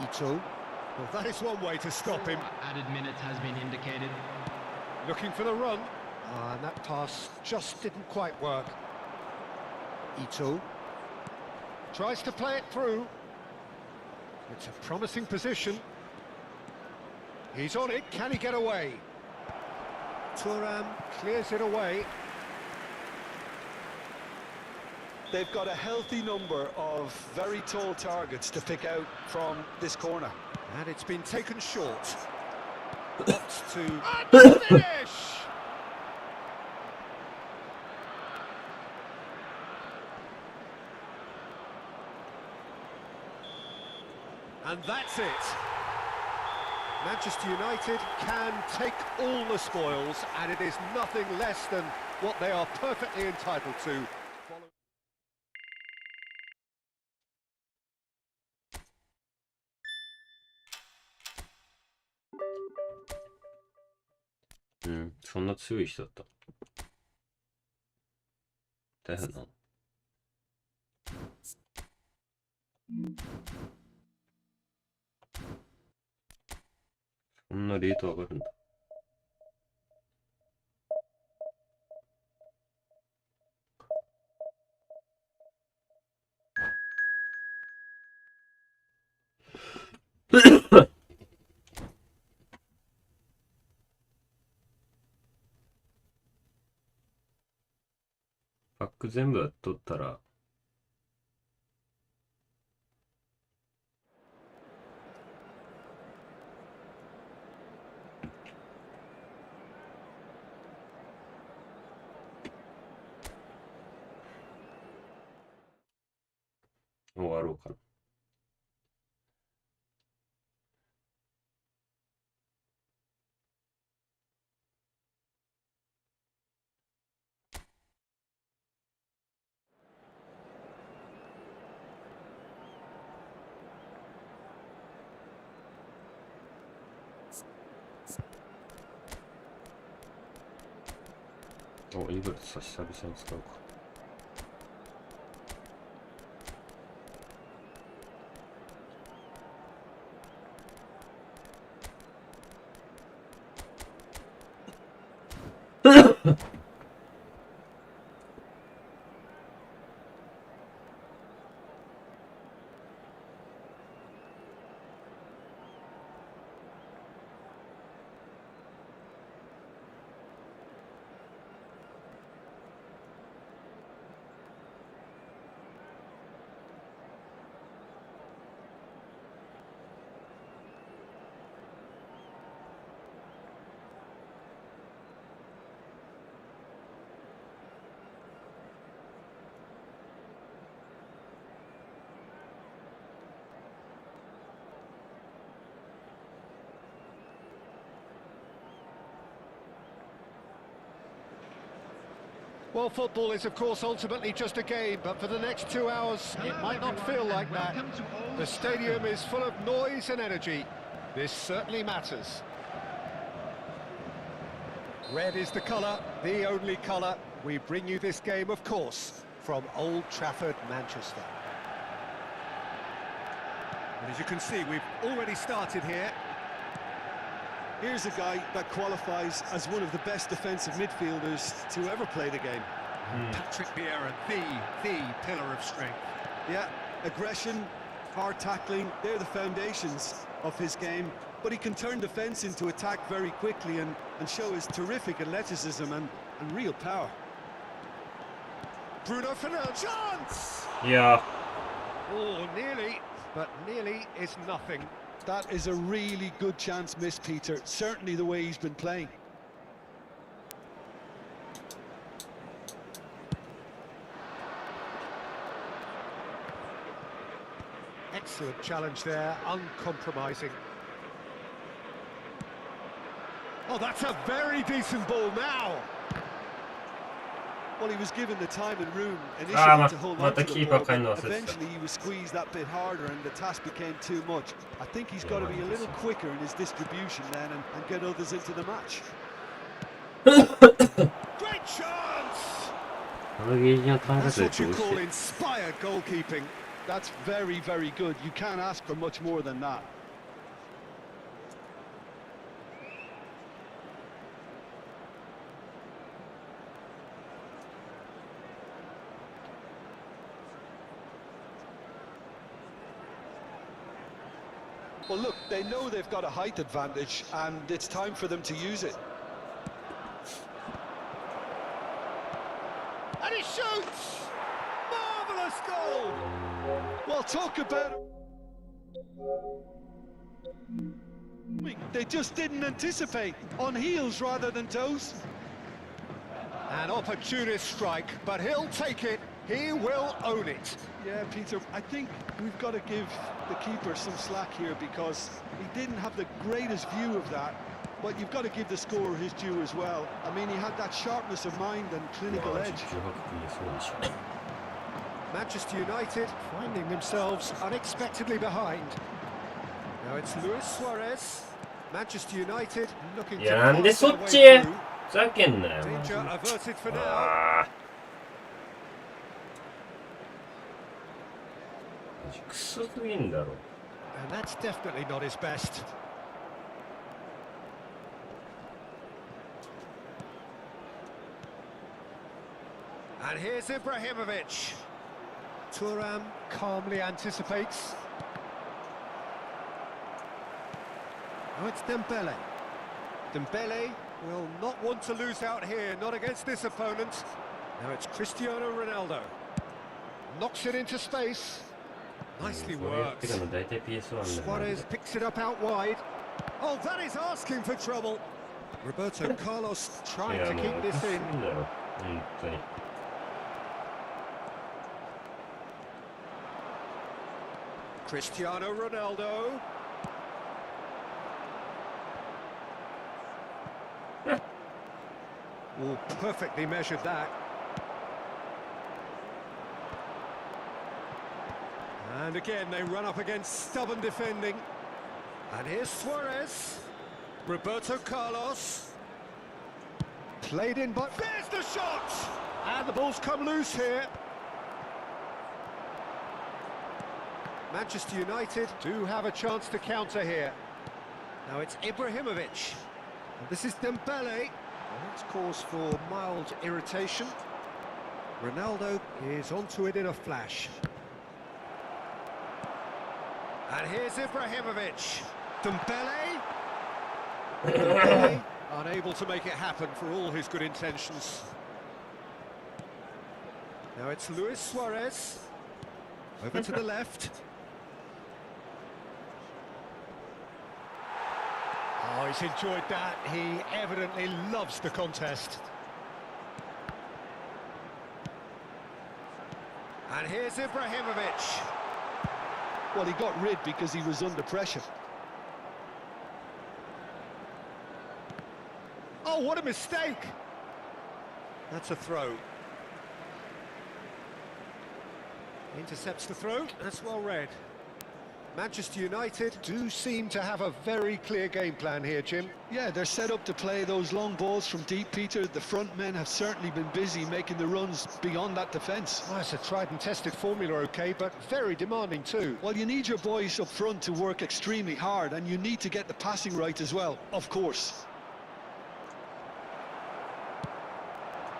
Ito. Well, that is one way to stop him. Added minutes has been indicated. Looking for the run. And that pass just didn't quite work. Ito. Tries to play it through. It's a promising position. He's on it. Can he get away? Thuram clears it away. They've got a healthy number of very tall targets to pick out from this corner. And it's been taken short. What's to finish? And that's it. Manchester United can take all the spoils, and it is nothing less than what they are perfectly entitled to. Mm, そんな強い人だった。だよな。そんなレート上がるんだ。パック全部取ったら終わろうかな。お、イーグルス久々に使うか。Well, football is, of course, ultimately just a game, but for the next 2 hours, it might not feel like that. The stadium is full of noise and energy. This certainly matters. Red is the colour, the only colour. We bring you this game, of course, from Old Trafford, Manchester. And as you can see, we've already started here. Here's a guy that qualifies as one of the best defensive midfielders to ever play the game. Patrick Vieira, the pillar of strength. Yeah, aggression, hard tackling, they're the foundations of his game. But he can turn defence into attack very quickly and show his terrific athleticism and real power. Bruno Fernandes, chance! Yeah. Oh, nearly, but nearly is nothing. That is a really good chance missed, Peter. Certainly the way he's been playing. Excellent challenge there, uncompromising. Oh, that's a very decent ball now. Well, he was given the time and room initially to hold on to the ball, but キーパー eventually he was squeezed that bit harder and the task became too much. I think he's got to be a little quicker in his distribution then and get others into the match. Great chance! このゲージの単 That's 価で what ど you うし call て inspired goalkeeping. That's very, very good. You can't ask for much more than that. Well, look, they know they've got a height advantage, and it's time for them to use it. And he shoots! Marvellous goal! Well, talk about it. They just didn't anticipate. On heels rather than toes. An opportunist strike, but he'll take it. He will own it. Yeah, Peter, I think we've got to give the keeper some slack here because he didn't have the greatest view of that, but you've got to give the scorer his due as well. I mean, he had that sharpness of mind and clinical edge. Manchester United finding themselves unexpectedly behind. Now it's Luis Suarez. Manchester United looking to いや、なんで pass そ their っ way ち through. ふざけんなよ。 Danger averted for now. あークソすぎんだろ。 And that's definitely not his best. And here's Ibrahimovic. Thuram calmly anticipates. Oh, it's Dembele. Dembele will not want to lose out here, not against this opponent. Now it's Cristiano Ronaldo. Knocks it into space. Nicely worked. Suarez picks it up out wide. Oh, that is asking for trouble. Roberto Carlos trying to keep this in. Cristiano Ronaldo. Oh, perfectly measured that. And again, they run up against stubborn defending. And here's Suarez. Roberto Carlos. Played in, but there's the shot! And the ball's come loose here. Manchester United do have a chance to counter here. Now it's Ibrahimovic. And this is Dembele. And it's cause for mild irritation. Ronaldo is onto it in a flash. And here's Ibrahimovic. Dembele. Dembele unable to make it happen for all his good intentions. Now it's Luis Suarez. Over to the left. Oh, he's enjoyed that. He evidently loves the contest. And here's Ibrahimovic. Well, he got rid because he was under pressure. Oh, what a mistake! That's a throw. Intercepts the throw. That's well read. Manchester United do seem to have a very clear game plan here, Jim. Yeah, they're set up to play those long balls from deep, Peter. The front men have certainly been busy making the runs beyond that defence. Well, it's a tried and tested formula, okay, but very demanding too. Well, you need your boys up front to work extremely hard, and you need to get the passing right as well, of course.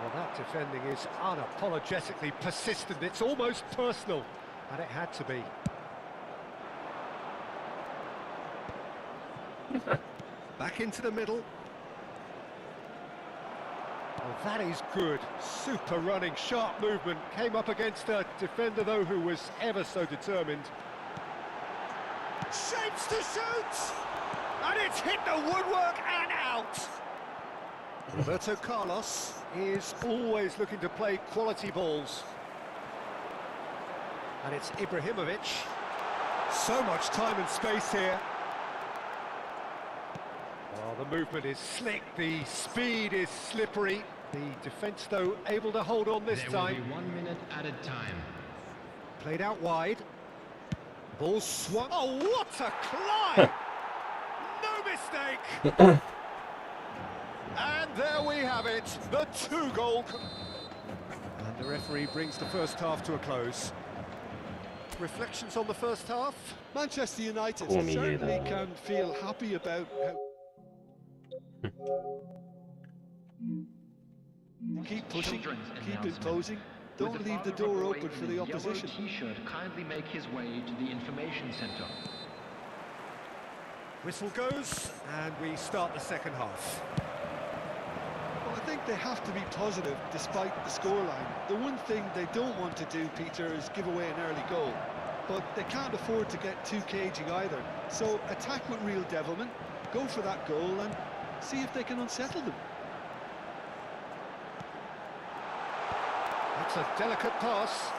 Well, that defending is unapologetically persistent. It's almost personal, and it had to be. Back into the middle. Oh, that is good. Super running, sharp movement. Came up against a defender, though, who was ever so determined. Shapes to shoot! And it's hit the woodwork and out! Roberto Carlos is always looking to play quality balls. And it's Ibrahimovic. So much time and space here. Oh, the movement is slick, the speed is slippery. The defence, though, able to hold on this time. There will be 1 minute at a time. Played out wide. Ball swung. Oh, what a climb! No mistake! And there we have it, the 2-goal. And the referee brings the first half to a close. Reflections on the first half? Manchester United certainly can feel happy about how... Keep pushing, keep imposing. Don't leave the door open for the opposition. T-shirt kindly make his way to the information centre. Whistle goes, and we start the second half. Well, I think they have to be positive despite the scoreline. The one thing they don't want to do, Peter, is give away an early goal. But they can't afford to get too cagey either. So attack with real devilment, go for that goal and see if they can unsettle them. That's a delicate pass.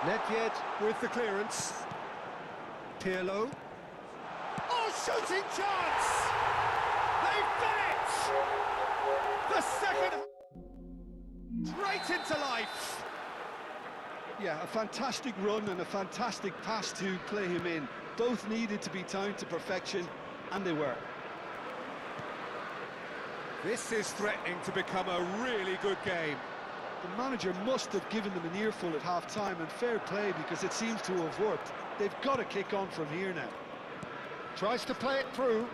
Nedved with the clearance. Pirlo. Oh, shooting chance! They've done it! The second... Straight into life! Yeah, a fantastic run and a fantastic pass to play him in. Both needed to be timed to perfection, and they were. This is threatening to become a really good game. The manager must have given them an earful at half-time, and fair play because it seems to have worked. They've got to kick on from here now. Tries to play it through.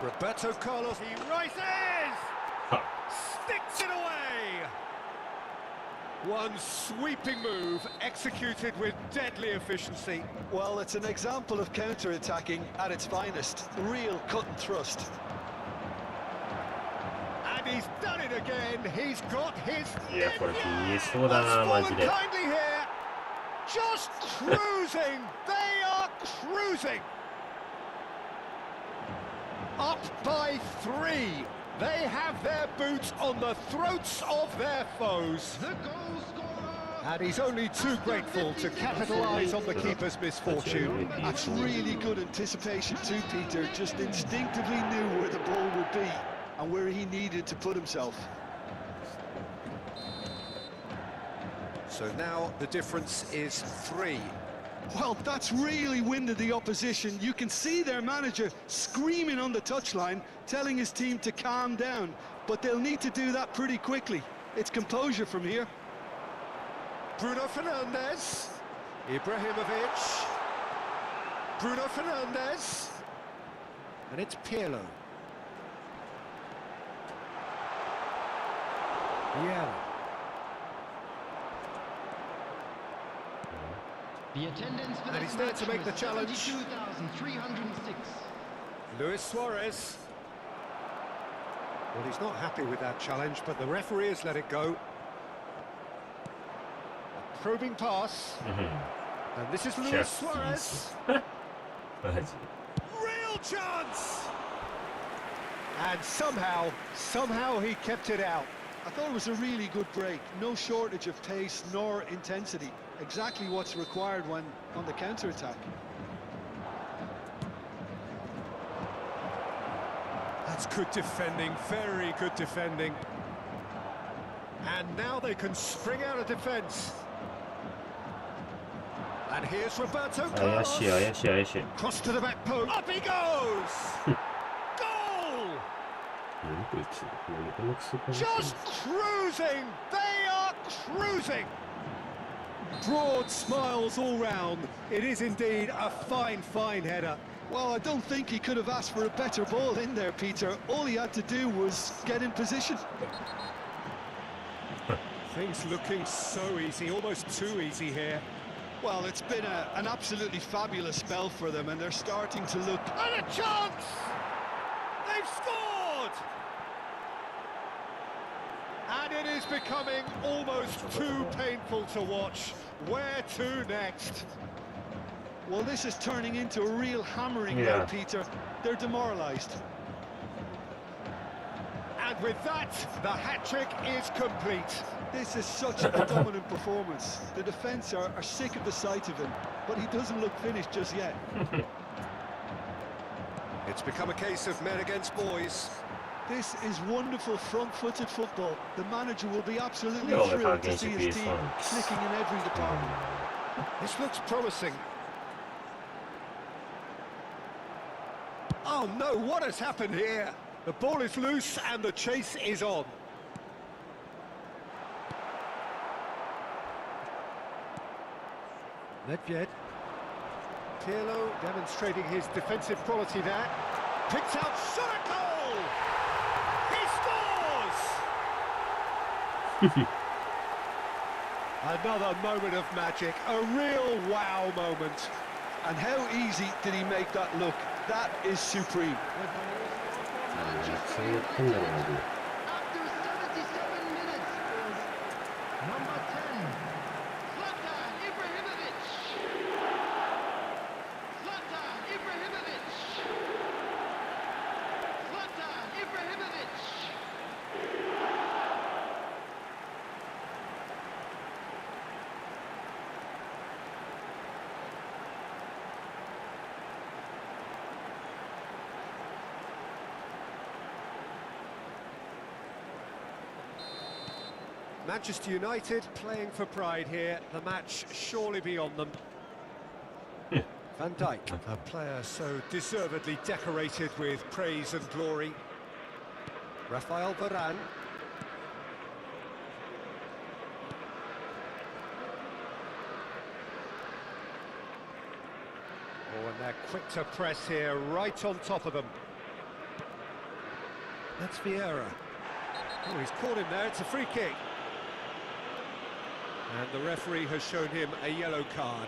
Roberto Carlos, he rises! Sticks it away! One sweeping move, executed with deadly efficiency. Well, it's an example of counter-attacking at its finest. Real cut and thrust. And he's done it again. He's got his... Yeah, for kindly here. Just cruising. They are cruising. Up by 3. They have their boots on the throats of their foes. The goal scorer! And he's only too grateful to capitalise on the keeper's misfortune. That's really good anticipation too, Peter. Just instinctively knew where the ball would be and where he needed to put himself. So now the difference is 3. Well, that's really winded the opposition. You can see their manager screaming on the touchline, telling his team to calm down. But they'll need to do that pretty quickly. It's composure from here. Bruno Fernandes. Ibrahimovic. Bruno Fernandes. And it's Pirlo. Yeah. The attendance for And this he's there match to make the was challenge. 72,306. Luis Suarez. Well, he's not happy with that challenge, but the referee has let it go. A probing pass. And this is Luis Suarez. Real chance! And somehow he kept it out. I thought it was a really good break. No shortage of pace nor intensity. exactly what's required when on the counter-attack. That's good defending, very good defending. And now they can spring out of defence. And here's Roberto 怪しい Carlos. 怪しい怪しい。 Cross to the back post. Up he goes! Goal! 何こいつ。このクソ感じ。 Just cruising! They are cruising! Broad smiles all round. It is indeed a fine, fine header. Well, I don't think he could have asked for a better ball in there, Peter. All he had to do was get in position. Things looking so easy, almost too easy here. Well, it's been an absolutely fabulous spell for them, and they're starting to look... And a chance! They've scored! And it is becoming almost too painful to watch. Where to next? Well, this is turning into a real hammering Yeah. now, Peter. They're demoralised. And with that, the hat-trick is complete. This is such a dominant performance. The defence are sick of the sight of him, but he doesn't look finished just yet. It's become a case of men against boys. This is wonderful front-footed football. The manager will be absolutely Yeah, thrilled to against see the his team PS1. clicking in every department. This looks promising. Oh no, what has happened here? The ball is loose and the chase is on. Nedved. Pirlo demonstrating his defensive quality there. Picks out, shot a goal! He scores! Another moment of magic, a real wow moment. And how easy did he make that look? That is supreme. そうやってんだろうな。 After 77 minutes is number 10, Zlatan Ibrahimovic. Zlatan Ibrahimovic. Zlatan Ibrahimovic. Manchester United playing for pride here. The match surely beyond them. Van Dijk, a player so deservedly decorated with praise and glory. Rafael Varane. Oh, and they're quick to press here, right on top of them. That's Vieira. Oh, he's caught him there, it's a free kick. And the referee has shown him a yellow card.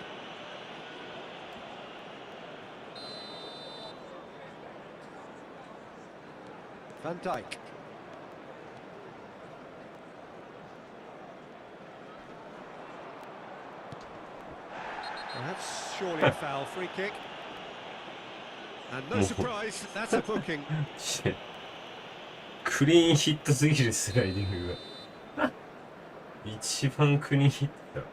Van Dijk. Well, that's surely a foul, free kick. And no surprise, that's a booking. クリーンヒットすぎるスライディングが。一番クリーンヒットだ。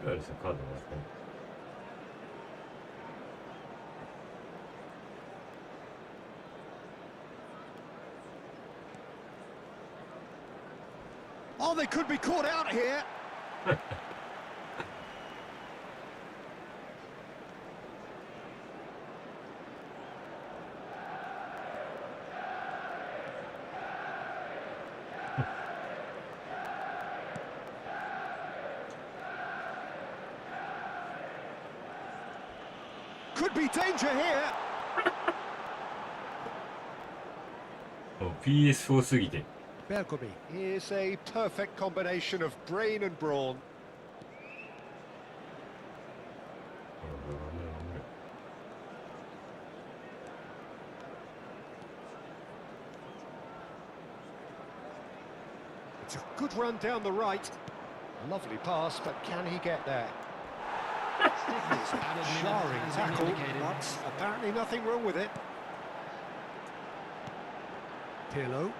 あれさ、カードが。Oh, they could be caught out here. Could be danger here. PS4 すぎて。 Bergomi is a perfect combination of brain and brawn. It's a good run down the right. Lovely pass, but can he get there? Jarring tackle, but apparently nothing wrong with it. Pirlo.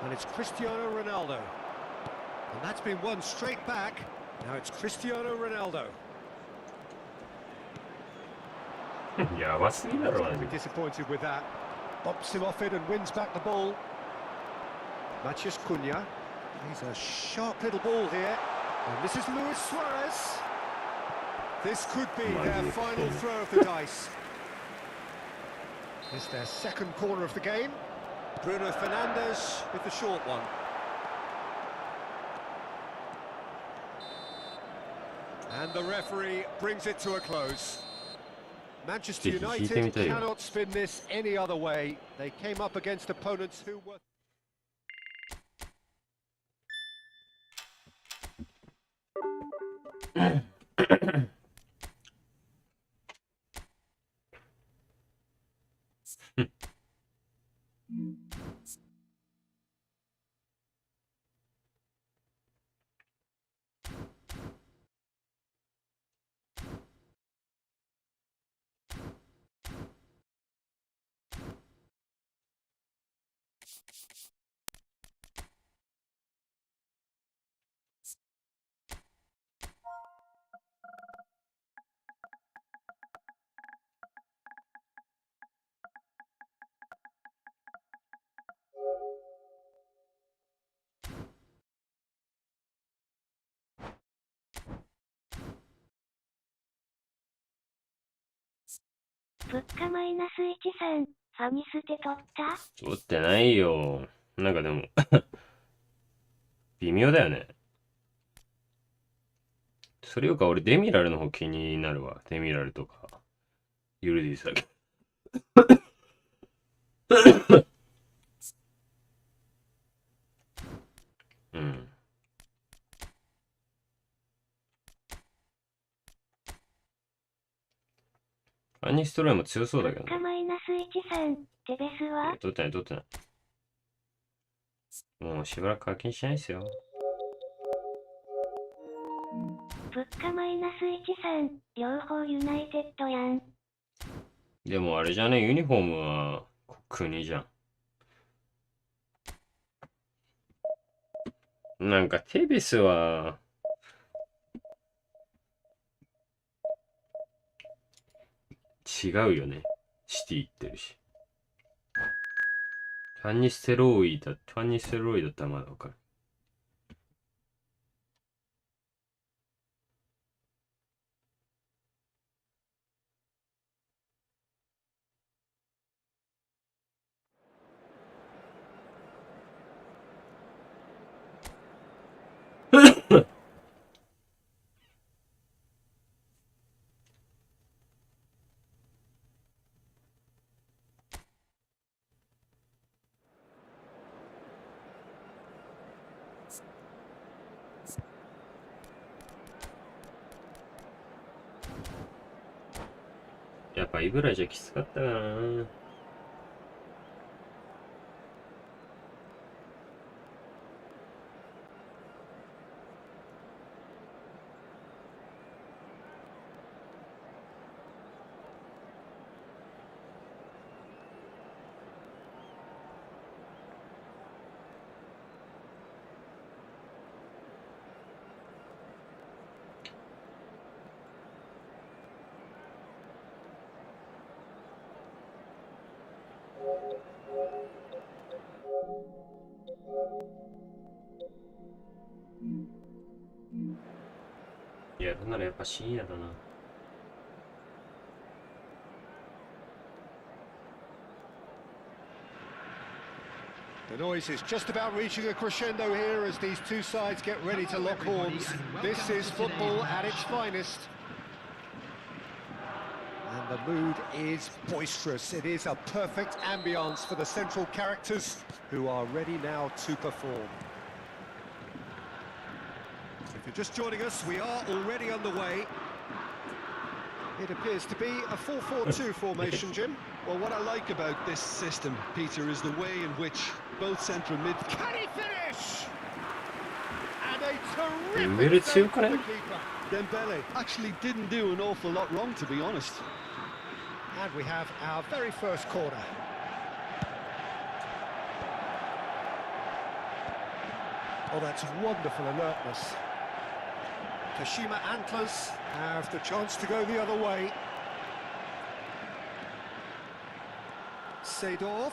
And it's Cristiano Ronaldo. And that's been won straight back. Now it's Cristiano Ronaldo. やばすぎだろ、マジ Be で。 disappointed with that. Bops him off it and wins back the ball. Matheus Cunha. He's a sharp little ball here. And this is Luis Suarez. This could be their final throw of the dice. It's their second corner of the game. Bruno Fernandes with the short one. And the referee brings it to a close. Manchester United cannot spin this any other way. They came up against opponents who were... 物価マイナス13、ファニステ取った？取ってないよ。なんかでも、微妙だよね。それよか俺デミラルの方気になるわ。デミラルとか、ユルディスだけ。うん。アニストロイも強そうだけどね。物価マイナス13、テベスは？取ってない取ってない。もうしばらく課金しないですよ。物価マイナス13、両方ユナイテッドやん。でもあれじゃね、ユニフォームは国じゃん。なんかテベスは違うよね。シティ行ってるし。ファニステロイドだったらまだわかる。やっぱイブラじゃきつかったかな。やるならやっぱ深夜だな。The noise is just about reaching a crescendo here as these two sides get ready to lock horns. This is football at its finest. And the mood is boisterous. It is a perfect ambience for the central characters who are ready now to perform. If you're just joining us, we are already underway. It appears to be a 4-4-2 formation, Jim. Well, what I like about this system, Peter, is the way in which both central mid... Can he finish? And a terrific save from the keeper. Dembele actually didn't do an awful lot wrong, to be honest. And we have our very first corner. Oh, that's wonderful alertness. Kashima Antlers have the chance to go the other way. Seedorf.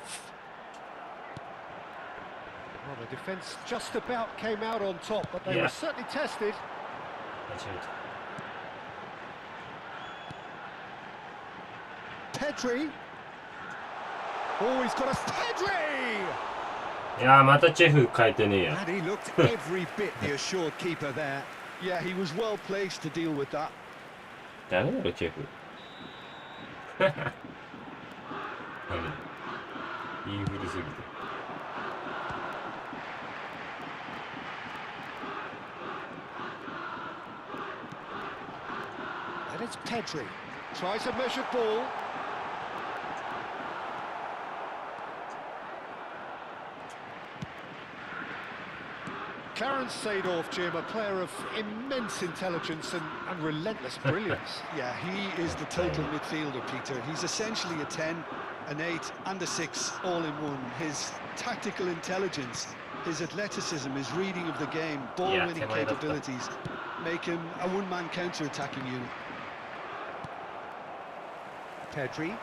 Well, the defence just about came out on top, but they were certainly tested. 間違え Pedri. Oh, he's got a Pedri! た。いやー、またチェフ変えてねえや。 And he looked every bit the assured keeper there. Yeah, he was well placed to deal with that. ダメだろ、チェフ。ダメだ。インフルすぎて。And it's Pedri. Tries a measured ball. Clarence Seedorf, Jim, a player of immense intelligence and relentless brilliance. Yeah, he is the total midfielder, Peter. He's essentially a 10, an 8 and a 6 all in one. His tactical intelligence, his athleticism, his reading of the game, ball-winning capabilities make him a one-man counter-attacking unit. Pedri.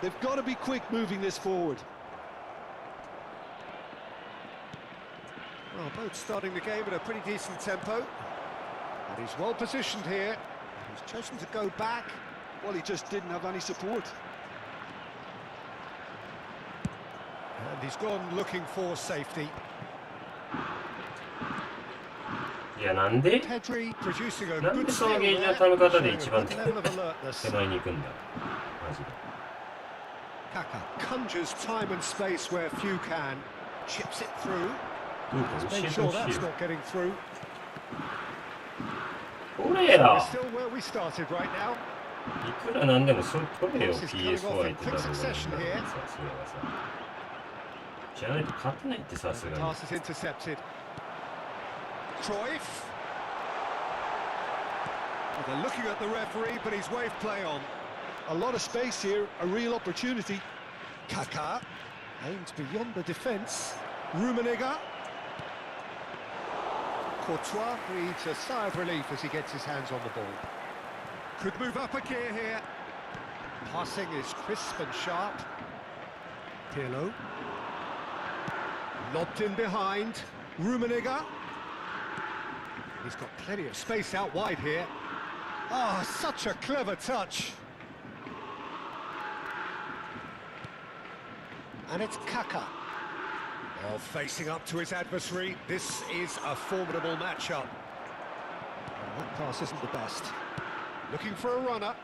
They've got to be quick moving this forward. Well, both starting the game at a pretty decent tempo. And he's well positioned here. He's chosen to go back. Well, he just didn't have any support. And he's gone looking for safety. いや、なんで Pedri producing a なん good でその steal ゲージの there, 溜め方 showing で a 一番 good level of alertness. 手前に行くんだ。マジで。 Kaka conjures time and space where few can. Chips it through. どうか Make 教 sure えてほしい that's よ。 not getting through. これや We're still where we started right now. いくらなんでもそれ取れよ This is coming PS4 off 相 in 手だ quick ろうが succession さ、そ here. れはさ。じゃないと勝てないってさすがに。 Pass is intercepted. Cruyff. Well, they're looking at the referee, but he's waved play on. A lot of space here, a real opportunity. Kaka aimed beyond the defence. Rummenigge. Courtois breathes a sigh of relief as he gets his hands on the ball. Could move up a gear here. Passing is crisp and sharp. Pirlo. Lobbed in behind. Rummenigge. He's got plenty of space out wide here. Ah, such a clever touch. And it's Kaka. Oh, facing up to his adversary. This is a formidable matchup. Oh, that pass isn't the best. Looking for a runner.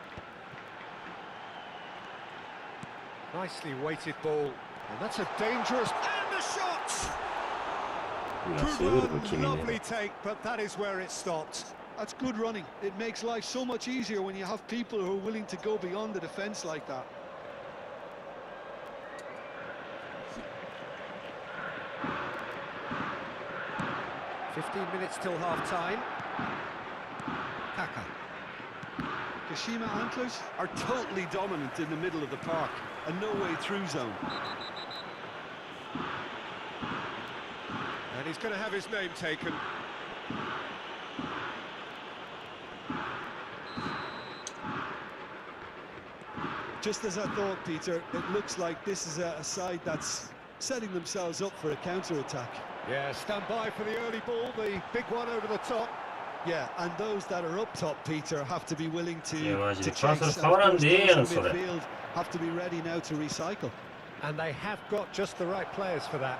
Nicely weighted ball. And that's a dangerous... And the shot! いや、そういうこと君ね。 Lovely take, but that is where it stopped. That's good running. It makes life so much easier when you have people who are willing to go beyond the defence like that. .15 minutes till half-time. Kaka. Kashima Antlers are totally dominant in the middle of the park. A no-way-through zone. And he's going to have his name taken. Just as I thought, Peter, it looks like this is a side that's setting themselves up for a counter-attack. Yeah, stand by for the early ball, the big one over the top. Yeah, and those that are up top, Peter, have to be willing to magie, chase. pass And el power of course, and the those in answer. midfield have to be ready now to recycle. And they have got just the right players for that.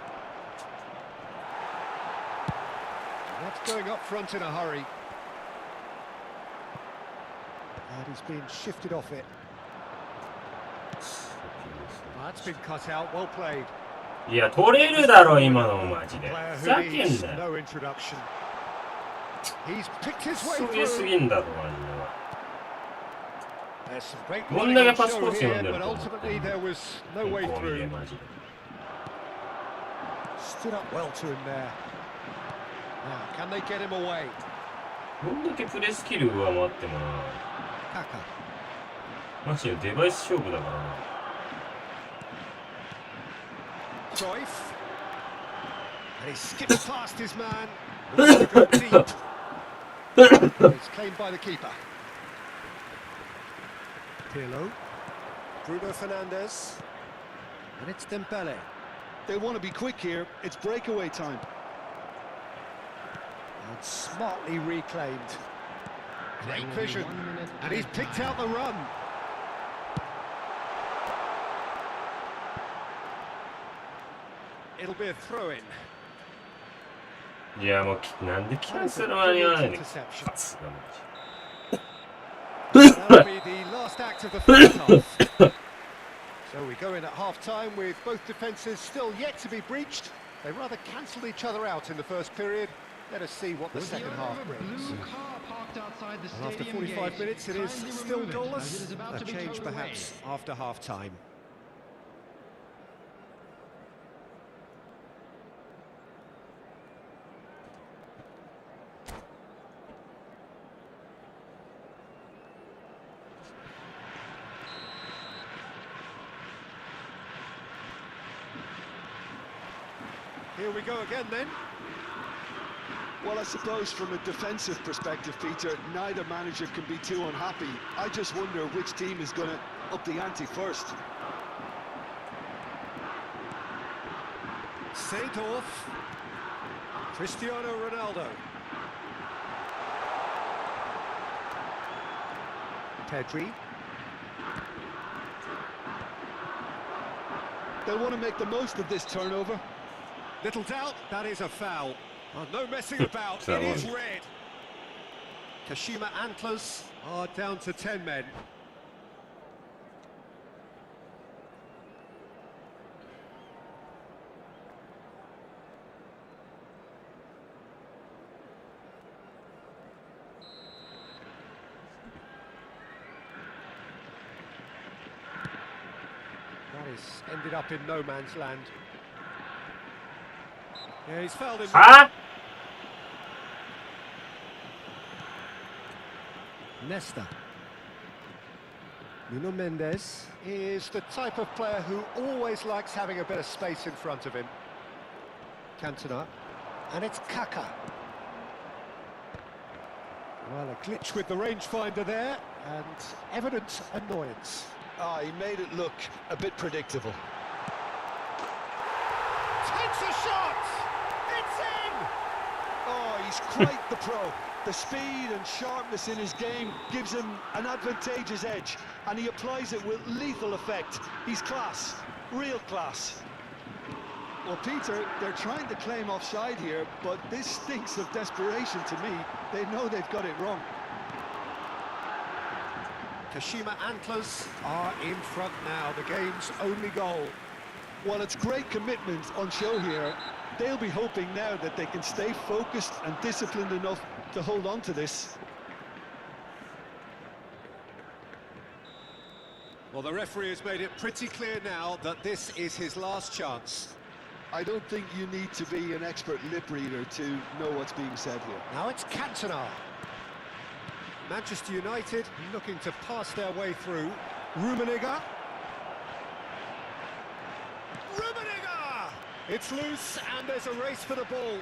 Not going up front in a hurry. And he's being shifted off it. That's been cut out, well played. いや、取れるだろ、今のマジで。 Player ふざ who けん needs なよ。 no introduction. He's picked his す way げす through. ぎんだろ、マ There's some great どん running だけ on パスコ show ース読ん here, でる but と思って ultimately there was no る way こう見て through. マジで。 Stood up well to him there. Now, can they get him away? どんだけプレースキル上回ってもな。 Kaka. マジでデバイス勝負だからな。 Cruyff. And he skips past his man. Looks to go deep. It's claimed by the keeper. Pirlo. Bruno Fernandes. And it's Dembele. They want to be quick here. It's breakaway time. And smartly reclaimed. Great vision. And he's picked out the run. It'll be a throw-in. いやもうなんでキャンセル間に合わないの。 That'll be the last act of the first half. So we go in at half-time with both defences still yet to be breached. They rather cancelled each other out in the first period. Let us see what the second half brings. And after 45 minutes, it is still goalless. A change perhaps after half-time. Here we go again then. Well, I suppose from a defensive perspective, Peter, neither manager can be too unhappy. I just wonder which team is going to up the ante first. Seedorf. Cristiano Ronaldo. Pedri. They'll want to make the most of this turnover. Little doubt, that is a foul. Oh, no messing about, it is red. Kashima Antlers are down to 10 men. That is ended up in no man's land. Yeah, he's fouled him. Huh? Nesta. Nuno Mendes is the type of player who always likes having a bit of space in front of him. Cantona. And it's Kaka. Well, a glitch with the rangefinder there, and evident annoyance. Ah, he made it look a bit predictable. Takes a shot! It's in! Oh, he's quite the pro. The speed and sharpness in his game gives him an advantageous edge, and he applies it with lethal effect. He's class, real class. Well, Peter, they're trying to claim offside here, but this stinks of desperation to me. They know they've got it wrong. Kashima Antlers are in front now, the game's only goal. Well, it's great commitment on show here. They'll be hoping now that they can stay focused and disciplined enough to hold on to this. Well, the referee has made it pretty clear now that this is his last chance. I don't think you need to be an expert lip reader to know what's being said here. Now it's Cantona. Manchester United looking to pass their way through. Rummenigge. Rummenigge! It's loose and there's a race for the ball.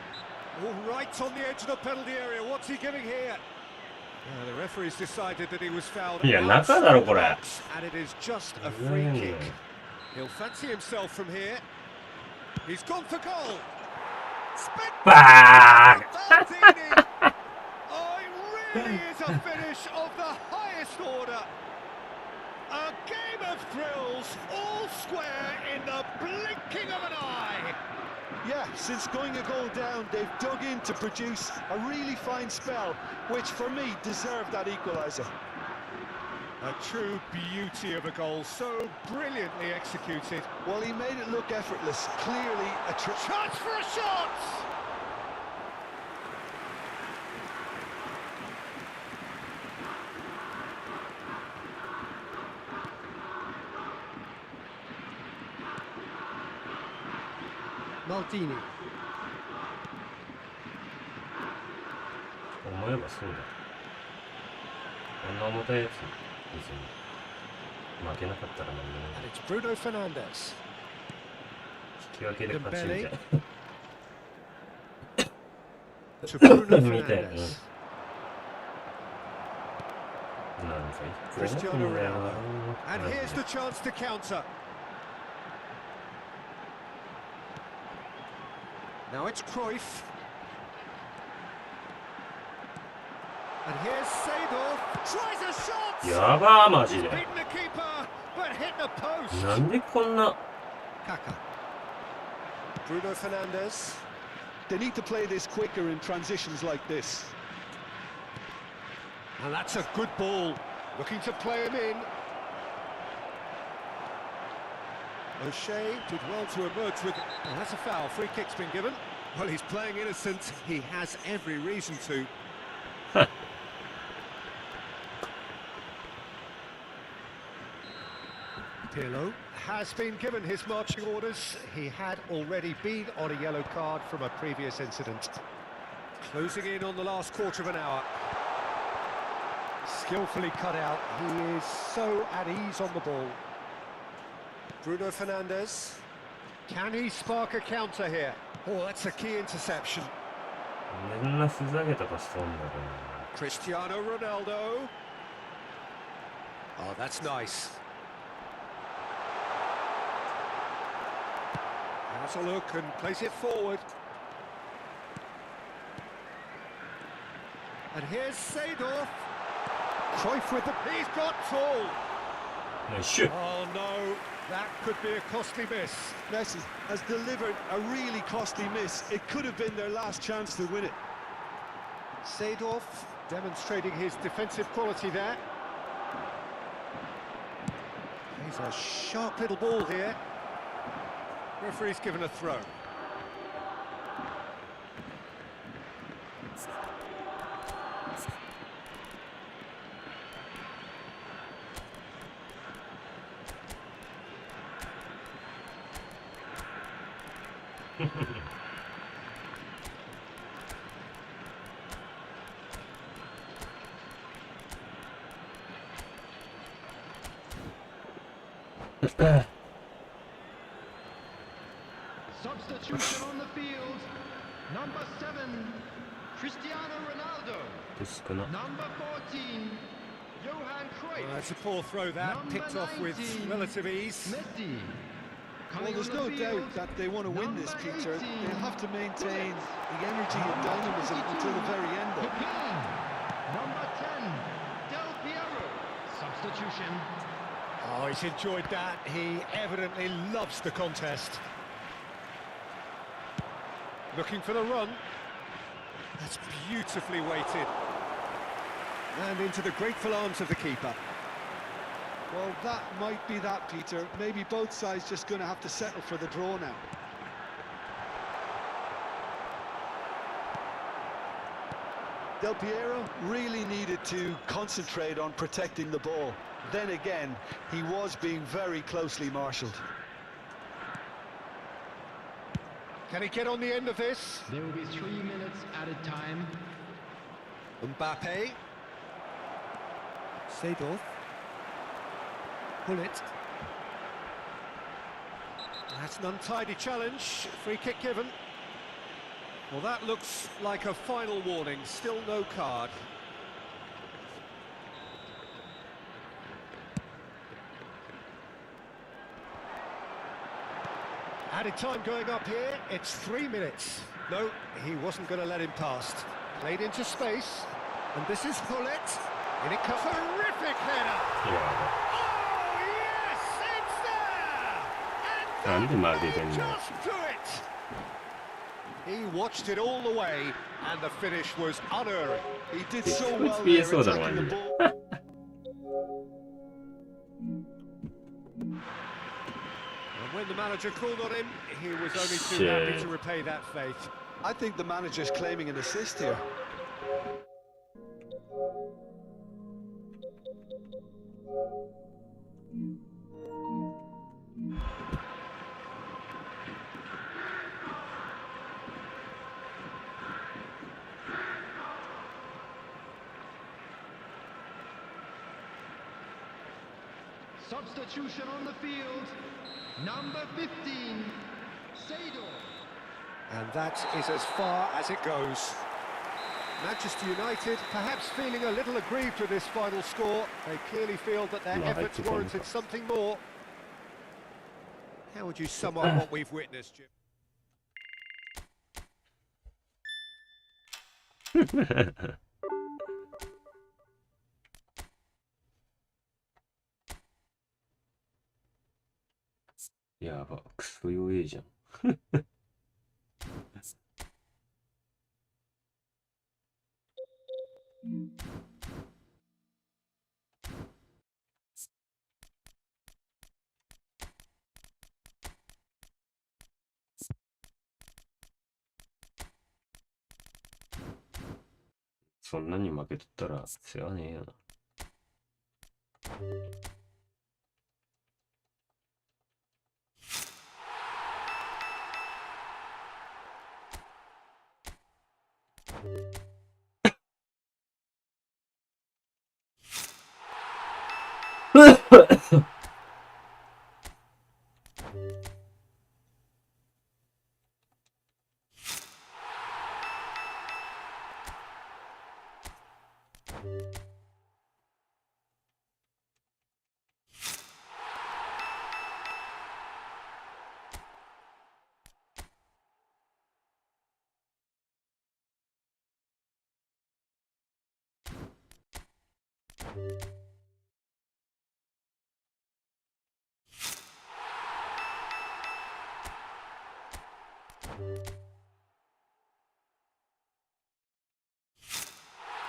All right on the edge of the penalty area. What's he giving here? The referee's decided that he was fouled. Yeah,中だろこれ。 And it is just a free kick. He'll fancy himself from here. He's gone for goal. Fuck! Oh, it really is a finish of the highest order. A game of thrills, all square in the blinking of an eye. Yeah, since going a goal down, they've dug in to produce a really fine spell, which for me deserved that equaliser. A true beauty of a goal, so brilliantly executed. Well, he made it look effortless, clearly a Chance for a shot! Maldini. 思えばそうだ。こんな重たいやつ別に負けなかったら何でもない。 And it's Bruno Fernandes. 引き分けで勝ちみたいな。to Bruno みたいな。 Fernandes. なんか一個 Cristiano んだよな Ronaldo. And here's the chance to counter. Now it's Cruyff. And here's Seedorf. Tries a shot. やばーマジで。 Beaten the keeper, but hit the post. なんでこんな Kaka. Bruno Fernandes. They need to play this quicker in transitions like this. And that's a good ball. Looking to play him in. O'Shea did well to emerge with... Oh, that's a foul. Free kick's been given. Well, he's playing innocent. He has every reason to. Pirlo has been given his marching orders. He had already been on a yellow card from a previous incident. Closing in on the last quarter of an hour. Skillfully cut out. He is so at ease on the ball. Bruno Fernandes. Can he spark a counter here? Oh, that's a key interception. みんなふざけたパス飛んだからな。 Cristiano Ronaldo. Oh, that's nice. Has a look and plays it forward. And here's Seedorf. Cruyff with the... He's got tall. ナイスシュ Oh no, that could be a costly miss. Messi has delivered a really costly miss. It could have been their last chance to win it. Seedorf demonstrating his defensive quality there. He's a sharp little ball here. Referee's given a throw. Substitution on the field. Number 7, Cristiano Ronaldo. 少な Number 14, Johan Cruyff. That's a poor throw that, picked off with relative ease. Messi. Well, there's no doubt that they want to win this, Peter. They'll have to maintain the energy and dynamism until the very end. Pepin. Number 10, Del Piero. Substitution. Oh, he's enjoyed that. He evidently loves the contest. Looking for the run. That's beautifully weighted. And into the grateful arms of the keeper. Well, that might be that, Peter. Maybe both sides just going to have to settle for the draw now. Del Piero really needed to concentrate on protecting the ball. Then again, he was being very closely marshalled. Can he get on the end of this? There will be 3 minutes at a time. Mbappe. Seedorf. Pull it. That's an untidy challenge. Free kick given. Well, that looks like a final warning. Still no card. Added time going up here. It's 3 minutes. No, he wasn't going to let him past. Played into space. And this is Pullet. In it comes. Terrific header. いや Oh, yes, it's there! なんで曲げてん And の just do it! He watched it all the way, and the finish was unerring. He did so well there, PSO だろ attacking マ the ジで ball. And when the manager called on him, he was only too happy to repay that faith. I think the manager's claiming an assist here. Substitution on the field. Number 15, Seedorf. And that is as far as it goes. Manchester United perhaps feeling a little aggrieved with this final score. They clearly feel that their Right, efforts it's on. warranted something more. How would you sum up what we've witnessed, Jim? やば、クソ弱えじゃん。そんなに負けとったら世話ねえよな。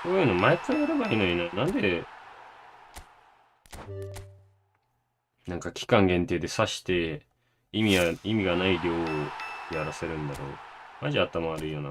こういうの毎回やればいいのにな。なんで、なんか期間限定で刺して意味がない量をやらせるんだろう。マジ頭悪いよな。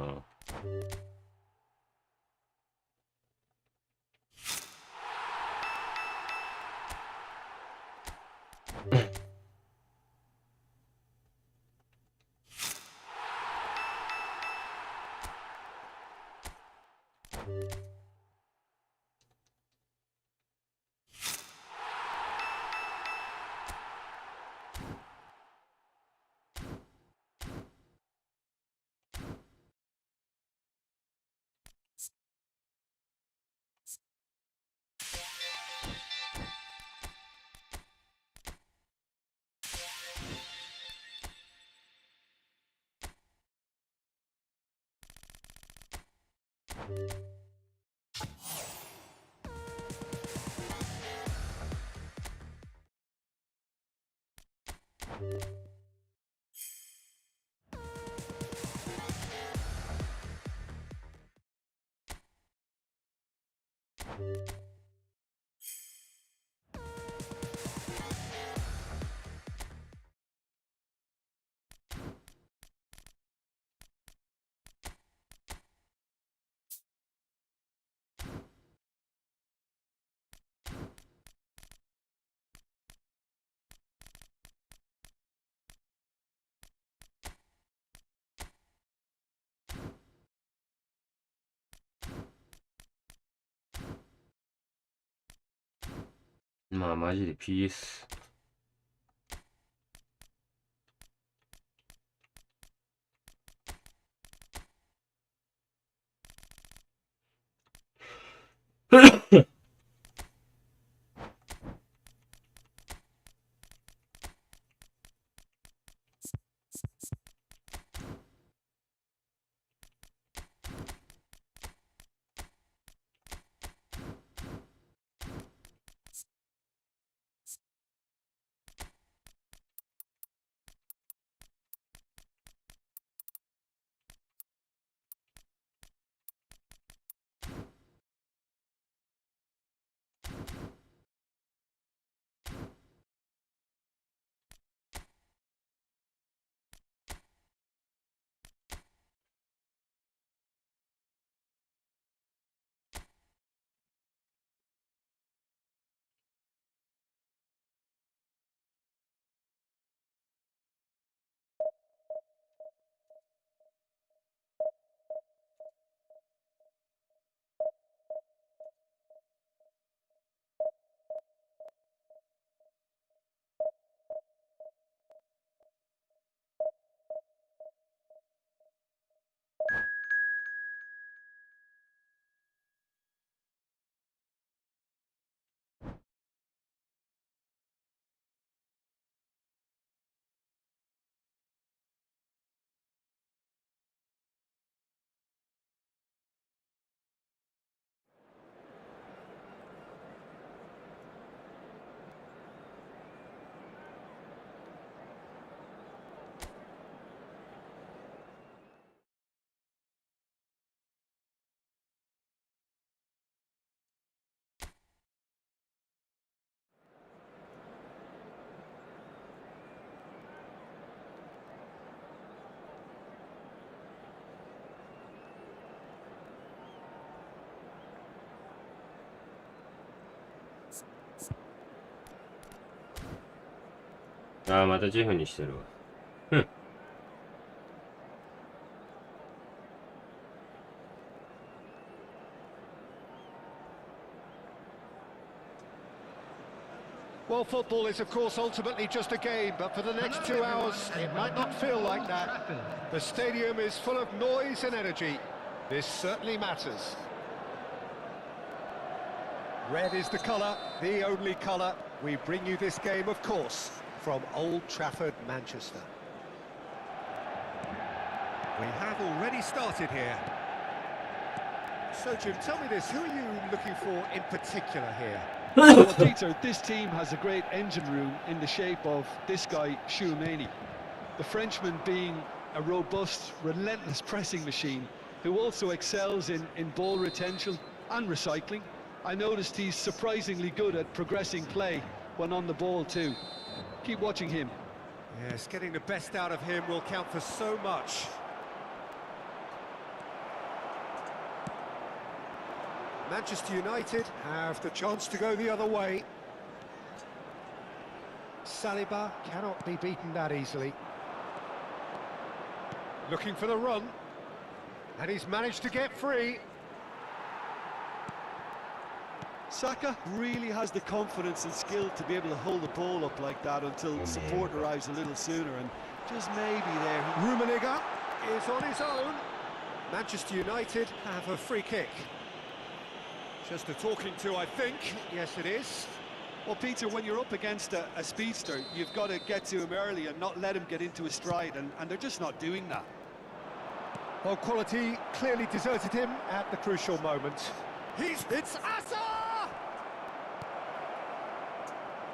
まあマジで PS。ああ、またジェフにしてるわ。ふん。Well, football is, of course, ultimately just a game, but for the next 2 hours, it might not feel like that. The stadium is full of noise and energy. This certainly matters. Red is the colour, the only colour. We bring you this game, of course, from Old Trafford, Manchester. We have already started here. So, Jim, tell me this, who are you looking for in particular here? Well, Peter, this team has a great engine room in the shape of this guy, Tchouaméni. The Frenchman being a robust, relentless pressing machine who also excels in ball retention and recycling. I noticed he's surprisingly good at progressing play when on the ball too. Keep watching him. Yes, getting the best out of him will count for so much. Manchester United have the chance to go the other way. Saliba cannot be beaten that easily. Looking for the run. And he's managed to get free. Saka really has the confidence and skill to be able to hold the ball up like that until support arrives a little sooner, and just maybe there. Rummenigge is on his own. Manchester United have a free kick. Just a talking to, I think. Yes, it is. Well, Peter, when you're up against a speedster, you've got to get to him early and not let him get into a stride, and they're just not doing that. Well, quality clearly deserted him at the crucial moment. It's Asa!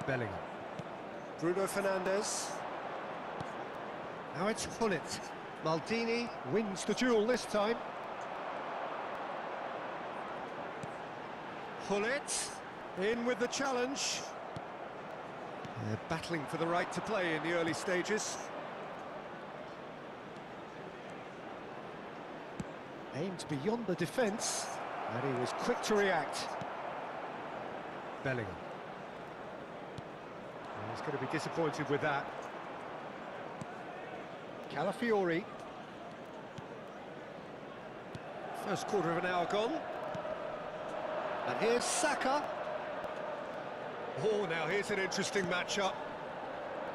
Bellingham. Bruno Fernandes. Now it's Gullit. Maldini wins the duel this time. Gullit in with the challenge. They're battling for the right to play in the early stages. Aimed beyond the defence, and he was quick to react. Bellingham. He's going to be disappointed with that. Calafiori. First quarter of an hour gone. And here's Saka. Oh, now here's an interesting matchup.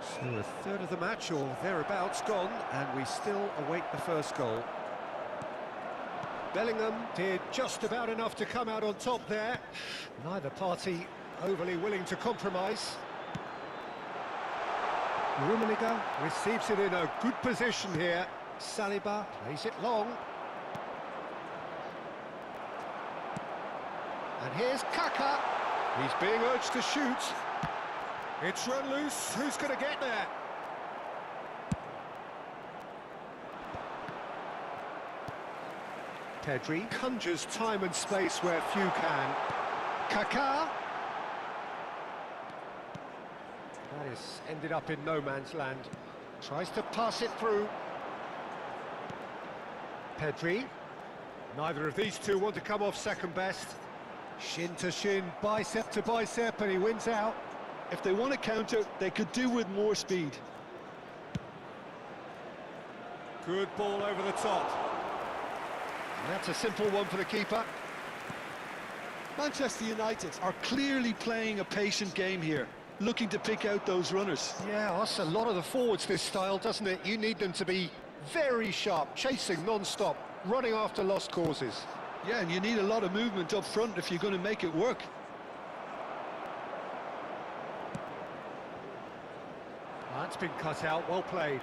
So a third of the match, or thereabouts, gone, and we still await the first goal. Bellingham did just about enough to come out on top there. Neither party overly willing to compromise. Rummenigge receives it in a good position here. Saliba plays it long. And here's Kaka. He's being urged to shoot. It's run loose. Who's going to get there? Pedri conjures time and space where few can. Kaka. That is ended up in no man's land. Tries to pass it through. Pedri. Neither of these two want to come off second best. Shin to shin, bicep to bicep, and he wins out. If they want to counter, they could do with more speed. Good ball over the top. And that's a simple one for the keeper. Manchester United are clearly playing a patient game here, looking to pick out those runners. Yeah, that's a lot of the forwards, this style, doesn't it? You need them to be very sharp, chasing non-stop, running after lost causes. Yeah, and you need a lot of movement up front if you're going to make it work. That's been cut out, well played.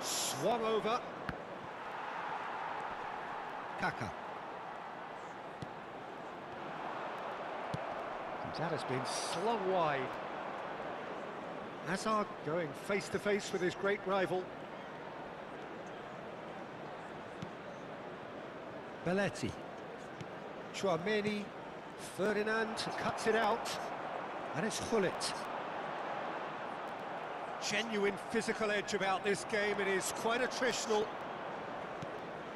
Swung over. Kaka. That has been slung wide. Hazard going face to face with his great rival. Belletti. Tchouaméni. Ferdinand cuts it out. And it's Gullit. Genuine physical edge about this game. It is quite attritional.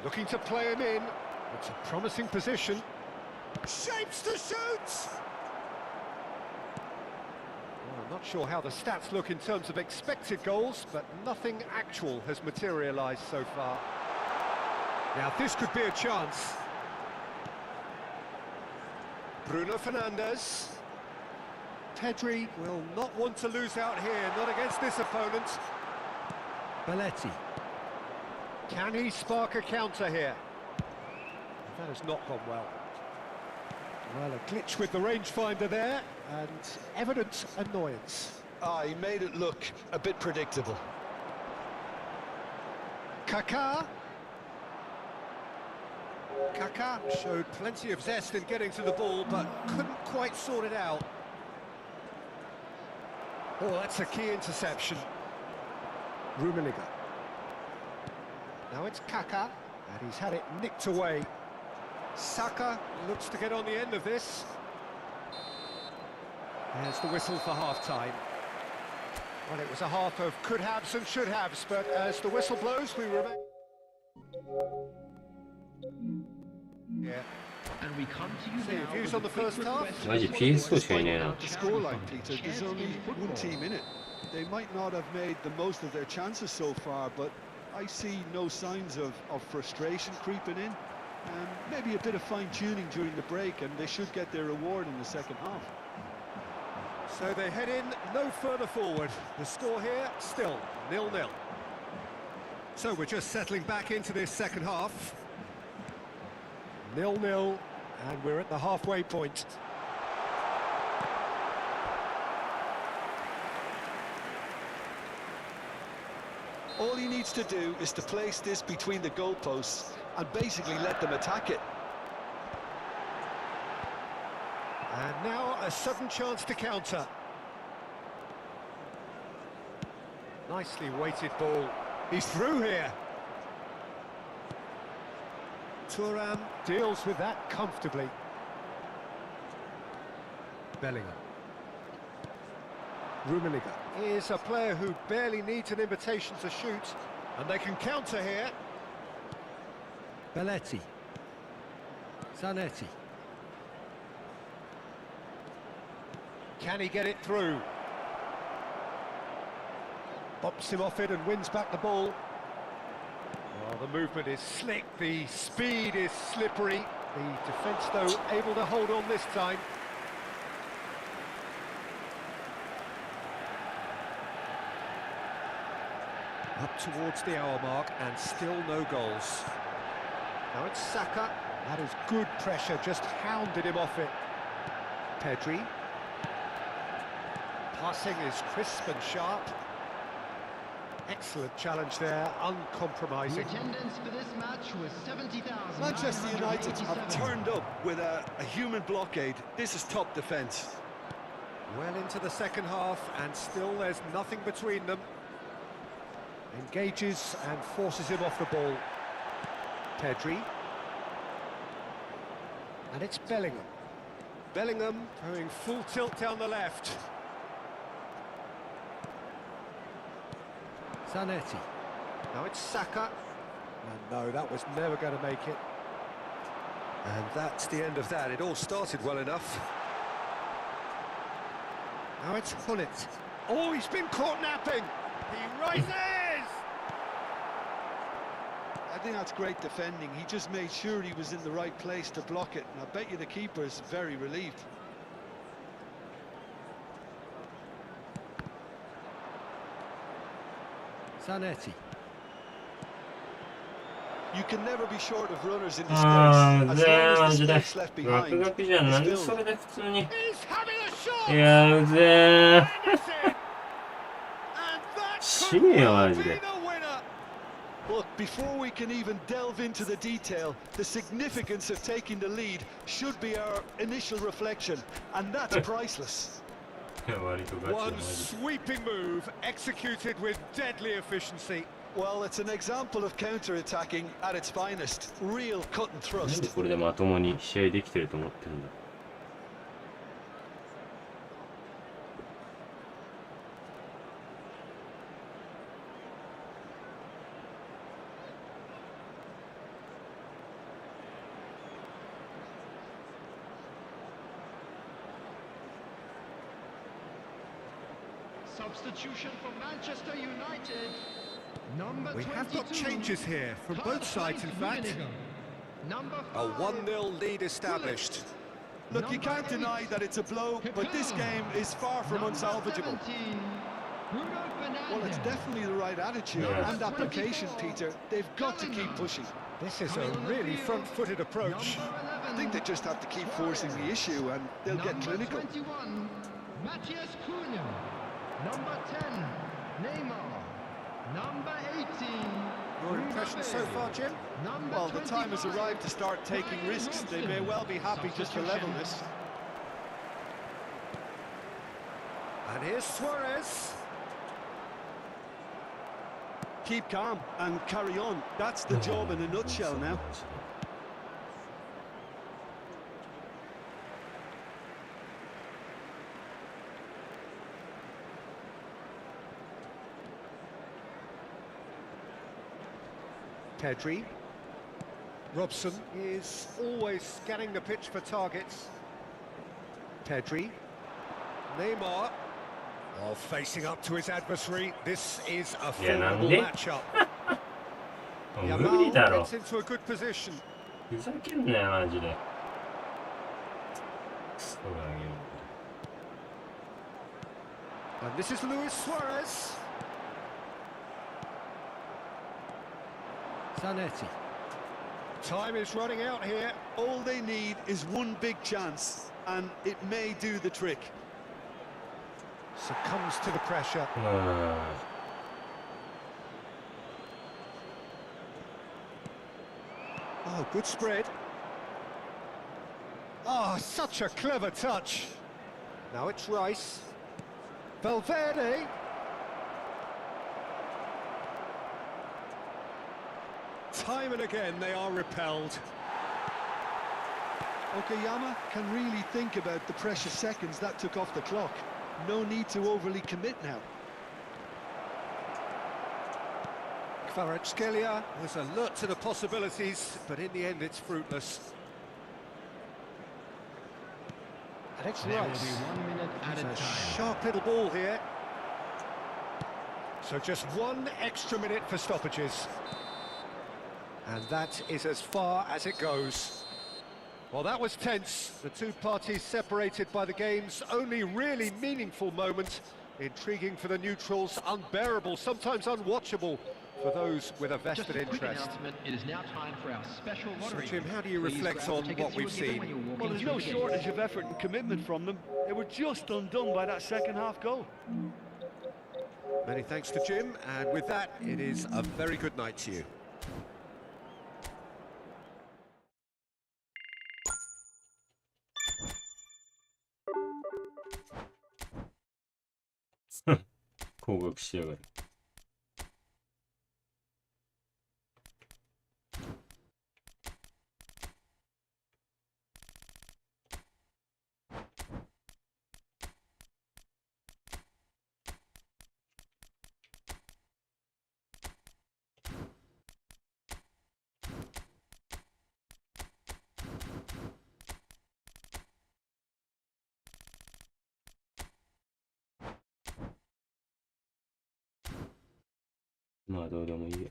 Looking to play him in. It's a promising position. Shapes to shoot! Well, Not sure how the stats look in terms of expected goals, but nothing actual has materialised so far. Now this could be a chance. Bruno Fernandes. Pedri will not want to lose out here, not against this opponent. Belletti. Can he spark a counter here? That has not gone well. Well, a glitch with the rangefinder there, and evident annoyance. He made it look a bit predictable. Kaká. Kaká showed plenty of zest in getting to the ball, but couldn't quite sort it out. Oh, that's a key interception. Rummenigge. Now it's Kaká, and he's had it nicked away. Saka looks to get on the end of this. There's the whistle for half-time. Well, it was a half of could-haves and should-haves, but as the whistle blows, we remain... Yeah. And we come to you So your now views with on a the quick first half? request マジ to PS4 しかいねえな。 The scoreline, Peter, there's only one team in it. They might not have made the most of their chances so far, but I see no signs of frustration creeping in. Maybe a bit of fine-tuning during the break, and they should get their reward in the second half. So they head in no further forward. The score here, still 0-0. So we're just settling back into this second half. 0-0, and we're at the halfway point. All he needs to do is to place this between the goalposts and basically let them attack it. And now a sudden chance to counter. Nicely weighted ball. He's through here. Thuram deals with that comfortably. Bellingham. Rummenigge is a player who barely needs an invitation to shoot, and they can counter here. Belletti. Zanetti. Can he get it through? Bops him off it and wins back the ball. Well, the movement is slick, the speed is slippery. The defence, though, able to hold on this time. Up towards the hour mark and still no goals. Now it's Saka. That is good pressure, just hounded him off it. Pedri. Passing is crisp and sharp. Excellent challenge there, The uncompromising. attendance for this match was 70,000. Manchester United have turned up with a human blockade. This is top defence. Well into the second half, and still there's nothing between them. Engages and forces him off the ball. Pedri. And it's Bellingham. Bellingham going full tilt down the left. Zanetti. Now it's Saka. And no, that was never going to make it. And that's the end of that. It all started well enough. Now it's Hullet. Oh, he's been caught napping. He rises! I think that's great defending. He just made sure he was in the right place to block it, and I bet you the keeper's very relieved. Zanetti. You can never be short of runners in the あ space. ー、As ぜ long ー、マ as ジ the で。 space left ガク behind ガクじゃん。なん is でそ filled. れで普通に。 He's having a shot! いやー、うぜー。 And that 死ねよ、マジ be で。 the winner! Look, before we can even delve into the detail, the significance of taking the lead should be our initial reflection, and that's priceless. いや、割とガチだ、マ One ジで。 sweeping move, executed with deadly efficiency. Well, it's an example of counter-attacking at its finest. Real cut and なんで thrust. これでまともに試合できてると思ってるんだ。Substitution for Manchester United. Number We have got 22, changes here from both sides, in fact. Number A 5, 1-0 lead established. Look, you Number can't deny 8, that it's a blow, but this game is far from Number unsalvageable. 17, Bruno Well, it's Fernandes. definitely the right attitude Yeah. and application, Peter. They've got to keep pushing. This is a really front-footed approach. Number 11, I think they just have to keep forcing the issue and they'll get Number clinical. 21, Matthias Cunha. Number 10, Neymar. Number 18, Your impression so far, Jim? Number Well, the time has 25, arrived to start taking Ryan risks. They may Wilson. well be happy just to level this. And here's Suarez. Keep calm and carry on. That's the job in a nutshell now. Pedri. Robson is always scanning the pitch for targets. Pedri. Neymar. Oh, facing up to his adversary. This is a formidable Nande? matchup. もう無理だ Yamal ろ gets into a good position. ふざけんなよマジでクソがあげる And this is Luis Suarez. Zanetti. Time is running out here. All they need is one big chance, and it may do the trick. Succumbs to the pressure. うーん Oh, good spread. Oh, such a clever touch. Now it's Rice. Valverde. Time and again they are repelled. Okayama can really think about the precious seconds that took off the clock. No need to overly commit now. Kvaratskhelia was alert to the possibilities, but in the end it's fruitless. And it's There will be Rice. 1 minute added It's a time. sharp little ball here. So just 1 extra minute for stoppages. And that is as far as it goes. Well, that was tense. The two parties separated by the game's only really meaningful moment. Intriguing for the neutrals, unbearable, sometimes unwatchable for those with a Just vested a quick interest. announcement, it is now time for our special So, lottery. Jim, how do you Please reflect grab the on tickets what you we've were given seen? when you were walking Well, there's through no the gate. shortage of effort and commitment from them. They were just undone by that second half goal. Many thanks to Jim, and with that, it is a very good night to you. Hmm. 攻撃しやがるまあどうでもいいよ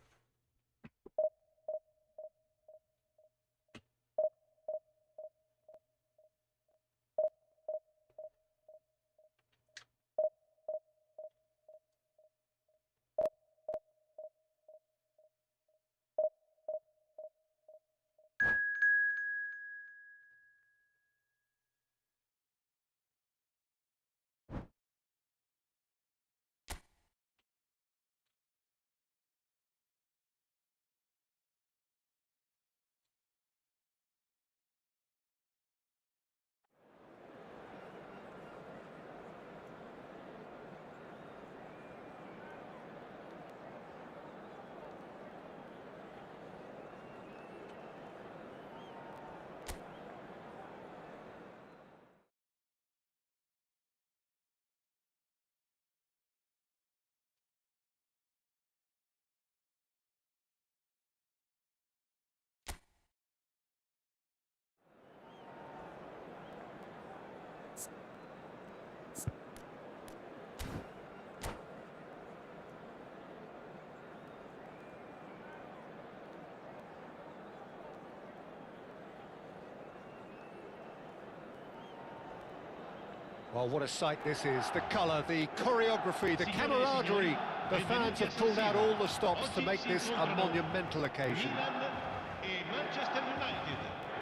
Well, what a sight this is. The colour, the choreography, the camaraderie. The fans have pulled out all the stops to make this a monumental occasion.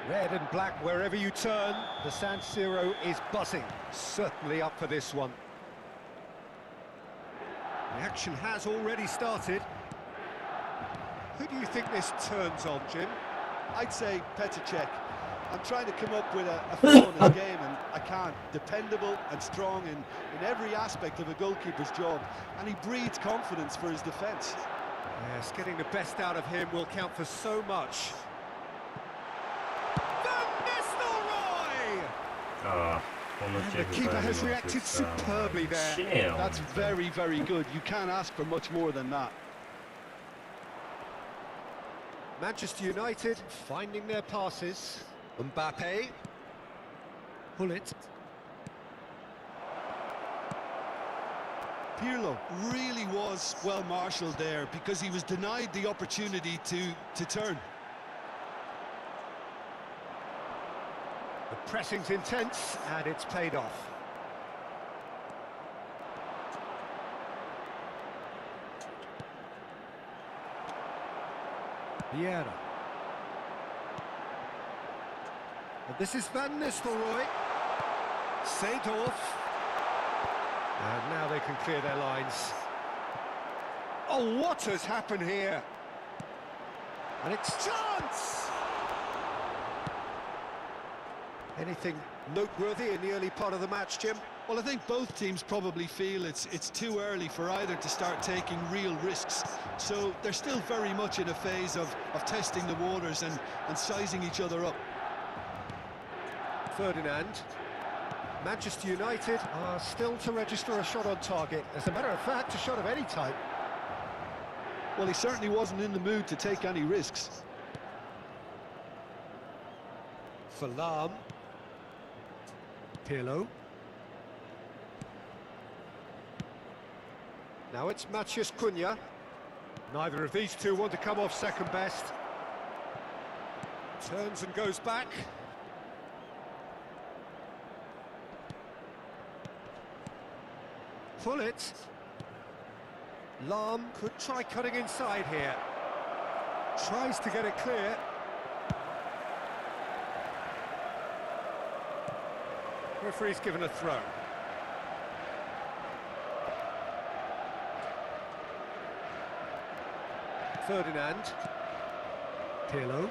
Red and black wherever you turn. The San Siro is buzzing. Certainly up for this one. The action has already started. Who do you think this turns on, Jim? I'd say Petr Cech. I'm trying to come up with a flaw in his game, and I can't. Dependable and strong in every aspect of a goalkeeper's job, and he breeds confidence for his defence. Yes, getting the best out of him will count for so much. And the keeper has reacted superbly there. That's very, very good. You can't ask for much more than that. Manchester United finding their passes. Mbappe. Hullet. Pirlo really was well marshalled there because he was denied the opportunity to turn. The pressing's intense and it's paid off. Vieira. And this is Van Nistelrooy. Seedorf. And now they can clear their lines. Oh, what has happened here? And it's chance! Anything noteworthy in the early part of the match, Jim? Well, I think both teams probably feel it's too early for either to start taking real risks. So they're still very much in a phase of testing the waters and sizing each other up. Ferdinand. Manchester United are still to register a shot on target. As a matter of fact, a shot of any type. Well, he certainly wasn't in the mood to take any risks. Salam. Pirlo. Now it's Matheus Cunha. Neither of these two want to come off second best. Turns and goes back. Hullet. Lahm could try cutting inside here. Tries to get it clear. Referee's given a throw. Ferdinand. Pirlo.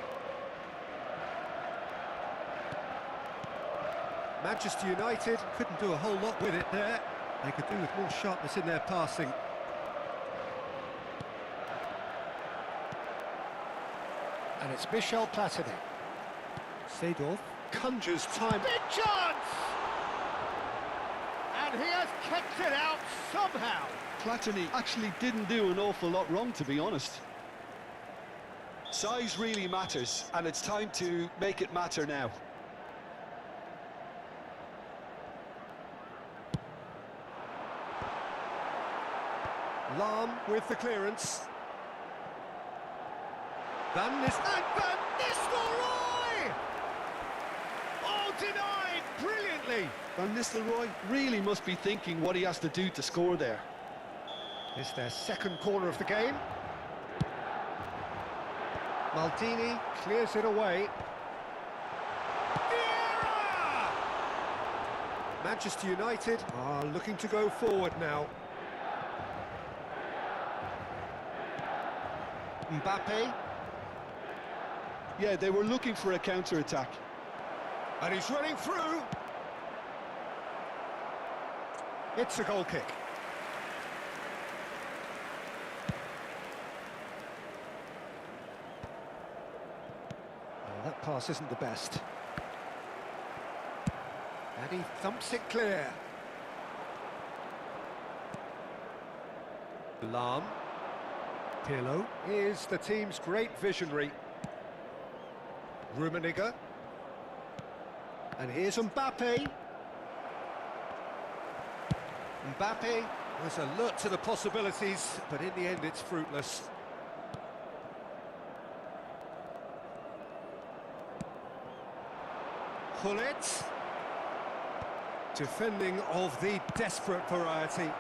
Manchester United couldn't do a whole lot with it there. They could do with more sharpness in their passing. And it's Michel Platini. Seedorf conjures time. Big chance! And he has kept it out somehow. Platini actually didn't do an awful lot wrong, to be honest. Size really matters, and it's time to make it matter now. Lahm with the clearance. Van Nistelrooy! Oh, denied brilliantly! Van Nistelrooy really must be thinking what he has to do to score there. It's their second corner of the game. Maldini clears it away. Vieira! Manchester United are looking to go forward now. Mbappe. Yeah, they were looking for a counter-attack. And he's running through. It's a goal kick. Oh, that pass isn't the best. And he thumps it clear. Lahm. Pirlo is the team's great visionary. Rummenigge. And here's Mbappe. Mbappe was alert to the possibilities, but in the end it's fruitless. Hullet. Defending of the desperate variety.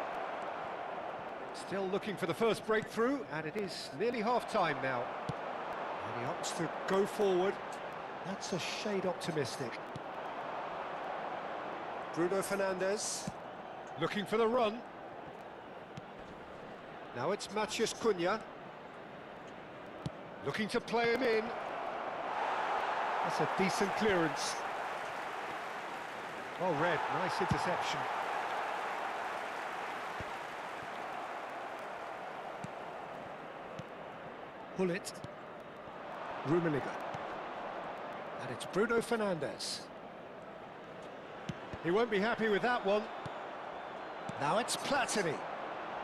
Still looking for the first breakthrough, and it is nearly half-time now. And he opts to go forward. That's a shade optimistic. Bruno Fernandes, looking for the run. Now it's Matheus Cunha. Looking to play him in. That's a decent clearance. Well read, nice interception. Hullet. Rummenigge. And it's Bruno Fernandes. He won't be happy with that one. Now it's Platini.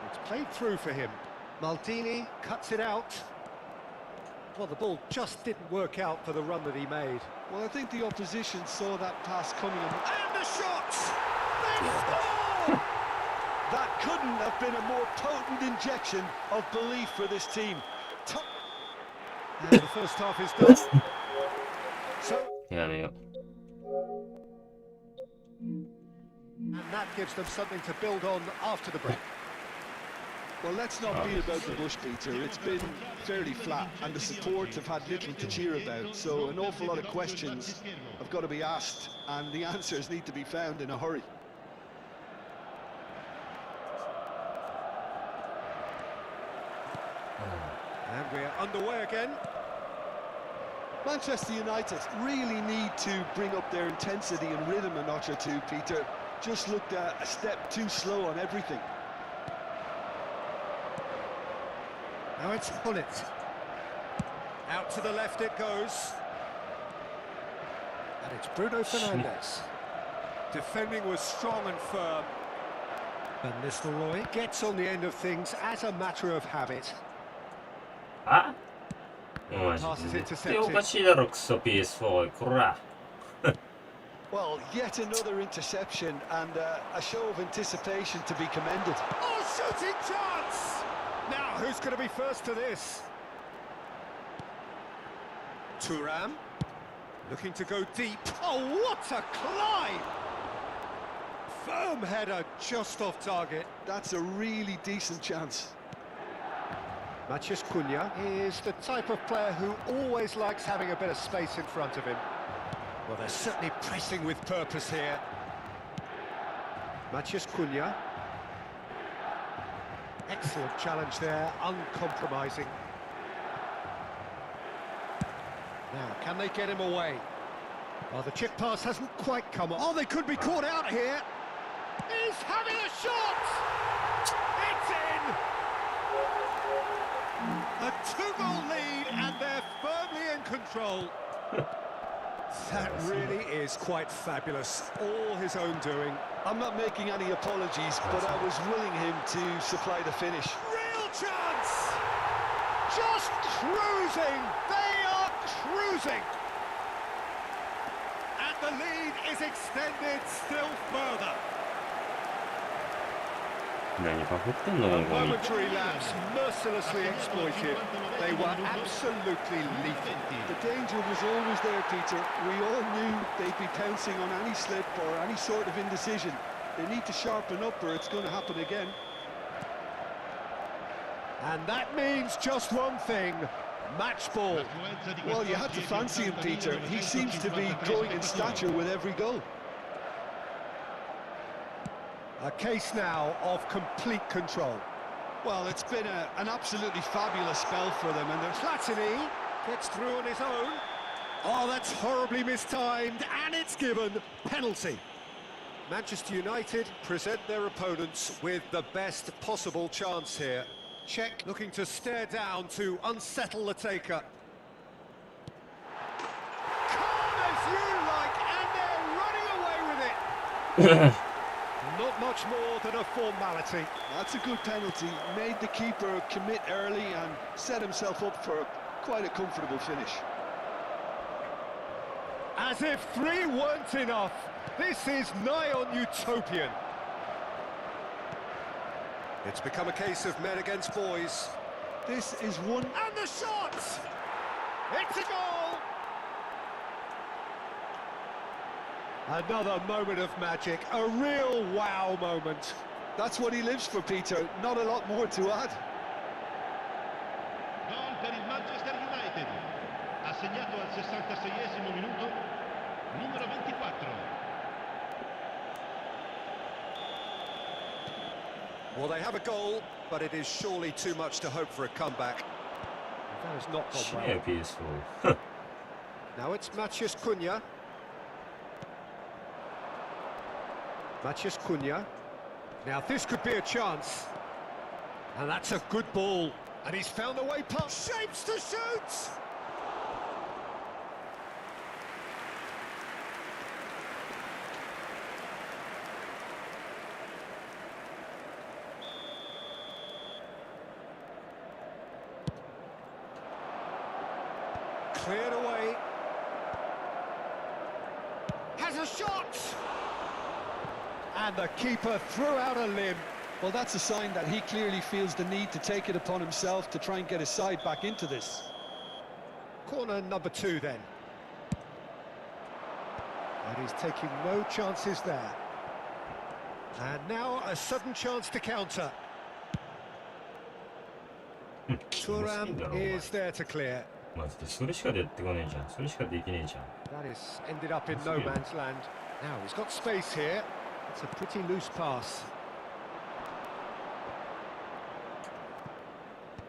It's played through for him. Maldini cuts it out. Well, the ball just didn't work out for the run that he made. Well, I think the opposition saw that pass coming. And the shot! They score! That couldn't have been a more potent injection of belief for this team. And the first half is done. So, 미안해요. and that gives them something to build on after the break. Well, let's not beat about the bush, Peter. It's been fairly flat, and the support have had little to cheer about. So an awful lot of questions have got to be asked, and the answers need to be found in a hurry. And we're underway again. Manchester United really need to bring up their intensity and rhythm a notch or two, Peter. Just looked a step too slow on everything. Now it's Hullet. Out to the left it goes. And it's Bruno Fernandes. Defending was strong and firm. Van Nistelrooy gets on the end of things as a matter of habit. 아? 어, Passes 아쉽네. intercepted. 떼어가시다로 그 PS4 고라. Well, yet another interception and a show of anticipation to be commended. Oh, shooting chance! Now, who's going to be first to this? Thuram, looking to go deep. Oh, what a climb! Firm header just off target. That's a really decent chance. Matheus Cunha is the type of player who always likes having a bit of space in front of him. Well, they're certainly pressing with purpose here. Matheus Cunha. Excellent challenge there, uncompromising. Now, can they get him away? Well, the chip pass hasn't quite come on. Oh, they could be caught out here. He's having a shot! It's in! A two-goal lead, and they're firmly in control. That really is quite fabulous. All his own doing. I'm not making any apologies, but I was willing him to supply the finish. Real chance! Just cruising! They are cruising! And the lead is extended still further. Momentary lapse mercilessly exploited. They were absolutely lethal. The danger was always there, Peter. We all knew they'd be pouncing on any slip or any sort of indecision. They need to sharpen up or it's going to happen again. And that means just one thing. Match ball. Well, you had to fancy him, Peter. He seems to be growing in stature with every goal. A case now of complete control. Well, it's been an absolutely fabulous spell for them, and there's Platini gets through on his own. Oh, that's horribly mistimed, and it's given penalty. Manchester United present their opponents with the best possible chance here. Czech looking to stare down to unsettle the taker. Calm as you like, and they're running away with it. Not much more than a formality. That's a good penalty. Made the keeper commit early and set himself up for quite a comfortable finish. As if three weren't enough, this is nigh on utopian. It's become a case of men against boys. This is one... And the shot! It's a goal! Another moment of magic, a real wow moment. That's what he lives for, Peter. Not a lot more to add. Gol per il Manchester United. Ha segnato al 66esimo minuto, numero 24. Well, they have a goal, but it is surely too much to hope for a comeback. That has not gone 死ね well. よ PS4 Now it's Matheus Cunha. Matheus Cunha. Now this could be a chance. And that's a good ball. And he's found a way past. Shapes to shoot! Cleared away. Has a shot! And the keeper threw out a limb. Well, that's a sign that he clearly feels the need to take it upon himself to try and get his side back into this. Corner number 2 then. And he's taking no chances there. And now a sudden chance to counter. Thuram is there to clear. マジでそれしかやってこねえじゃん。それしかできねえじゃん。 That is ended up in no man's land. Now he's got space here. It's a pretty loose pass.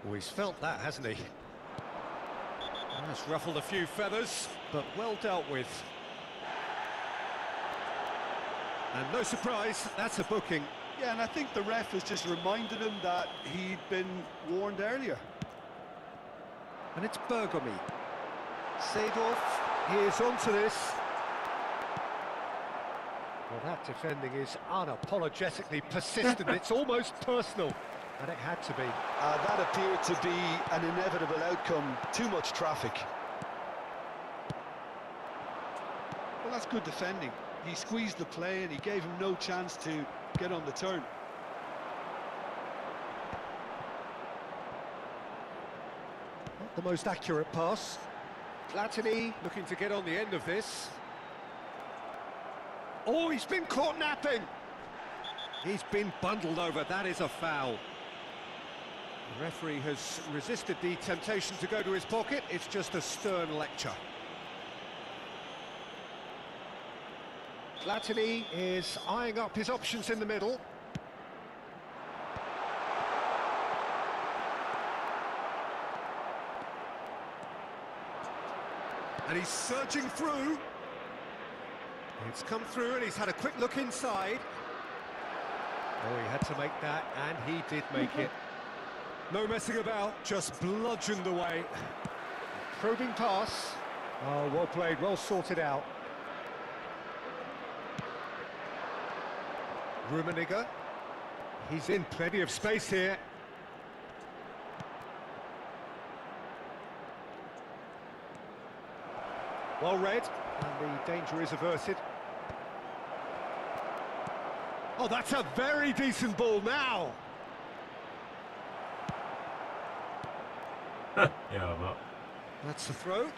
Oh, he's felt that, hasn't he? That's ruffled a few feathers, but well dealt with. And no surprise, that's a booking. Yeah, and I think the ref has just reminded him that he'd been warned earlier. And it's Bergomi. Seedorf, he is onto this. Well, that defending is unapologetically persistent. It's almost personal, and it had to be. That appeared to be an inevitable outcome. Too much traffic. Well, that's good defending. He squeezed the play and he gave him no chance to get on the turn. Not the most accurate pass. Platini looking to get on the end of this. Oh, he's been caught napping. He's been bundled over. That is a foul. The referee has resisted the temptation to go to his pocket. It's just a stern lecture. Platini is eyeing up his options in the middle. And he's surging through. It's come through and he's had a quick look inside. Oh, he had to make that, and he did make it. No messing about, just bludgeoned away. Probing pass. Oh, well played, well sorted out. Rummenigge. He's in plenty of space here. Well read, and the danger is averted. Oh, that's a very decent ball now. やば。 That's the throw. Well,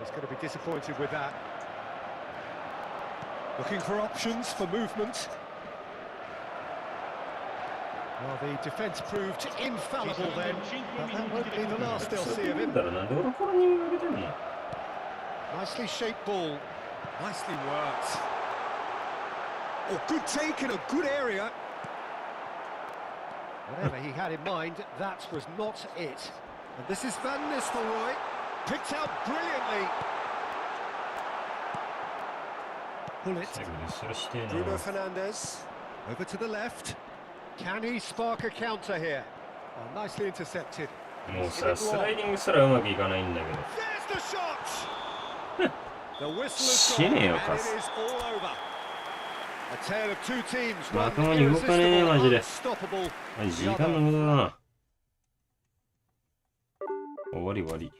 he's going to be disappointed with that. Looking for options for movement. Well, the defence proved infallible then, but that won't be the last they'll see of him. だからなんで俺これに負けてんの Nicely shaped ball. Nicely worked. Oh, good take in a good area. Whatever he had in mind, that was not it. And this is Van Nistelrooy. Picked out brilliantly. Pull it. 最後にそれしてえな Bruno Fernandes. Over to the left. Can he spark a counter here? Oh, nicely intercepted. もうさ、スライディングすらうまくいかないんだけど There's the shot! The whistle is 死 gone, ね and よ it パス is all over. A tale of two teams, ま one ともに動かねえマジで unstoppable, 時 the 間の other. 無駄だな終わり終わり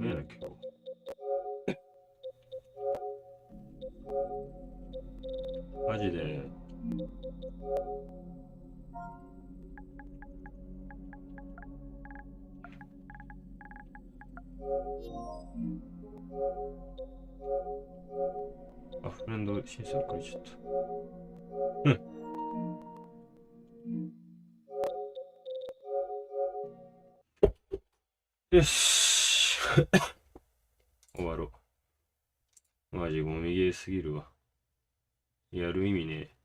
メやな、今日。マジで。あ、フレンド申請遅れちゃった。うん。よし。終わろう。マジゴミゲーすぎるわ。やる意味ねえ。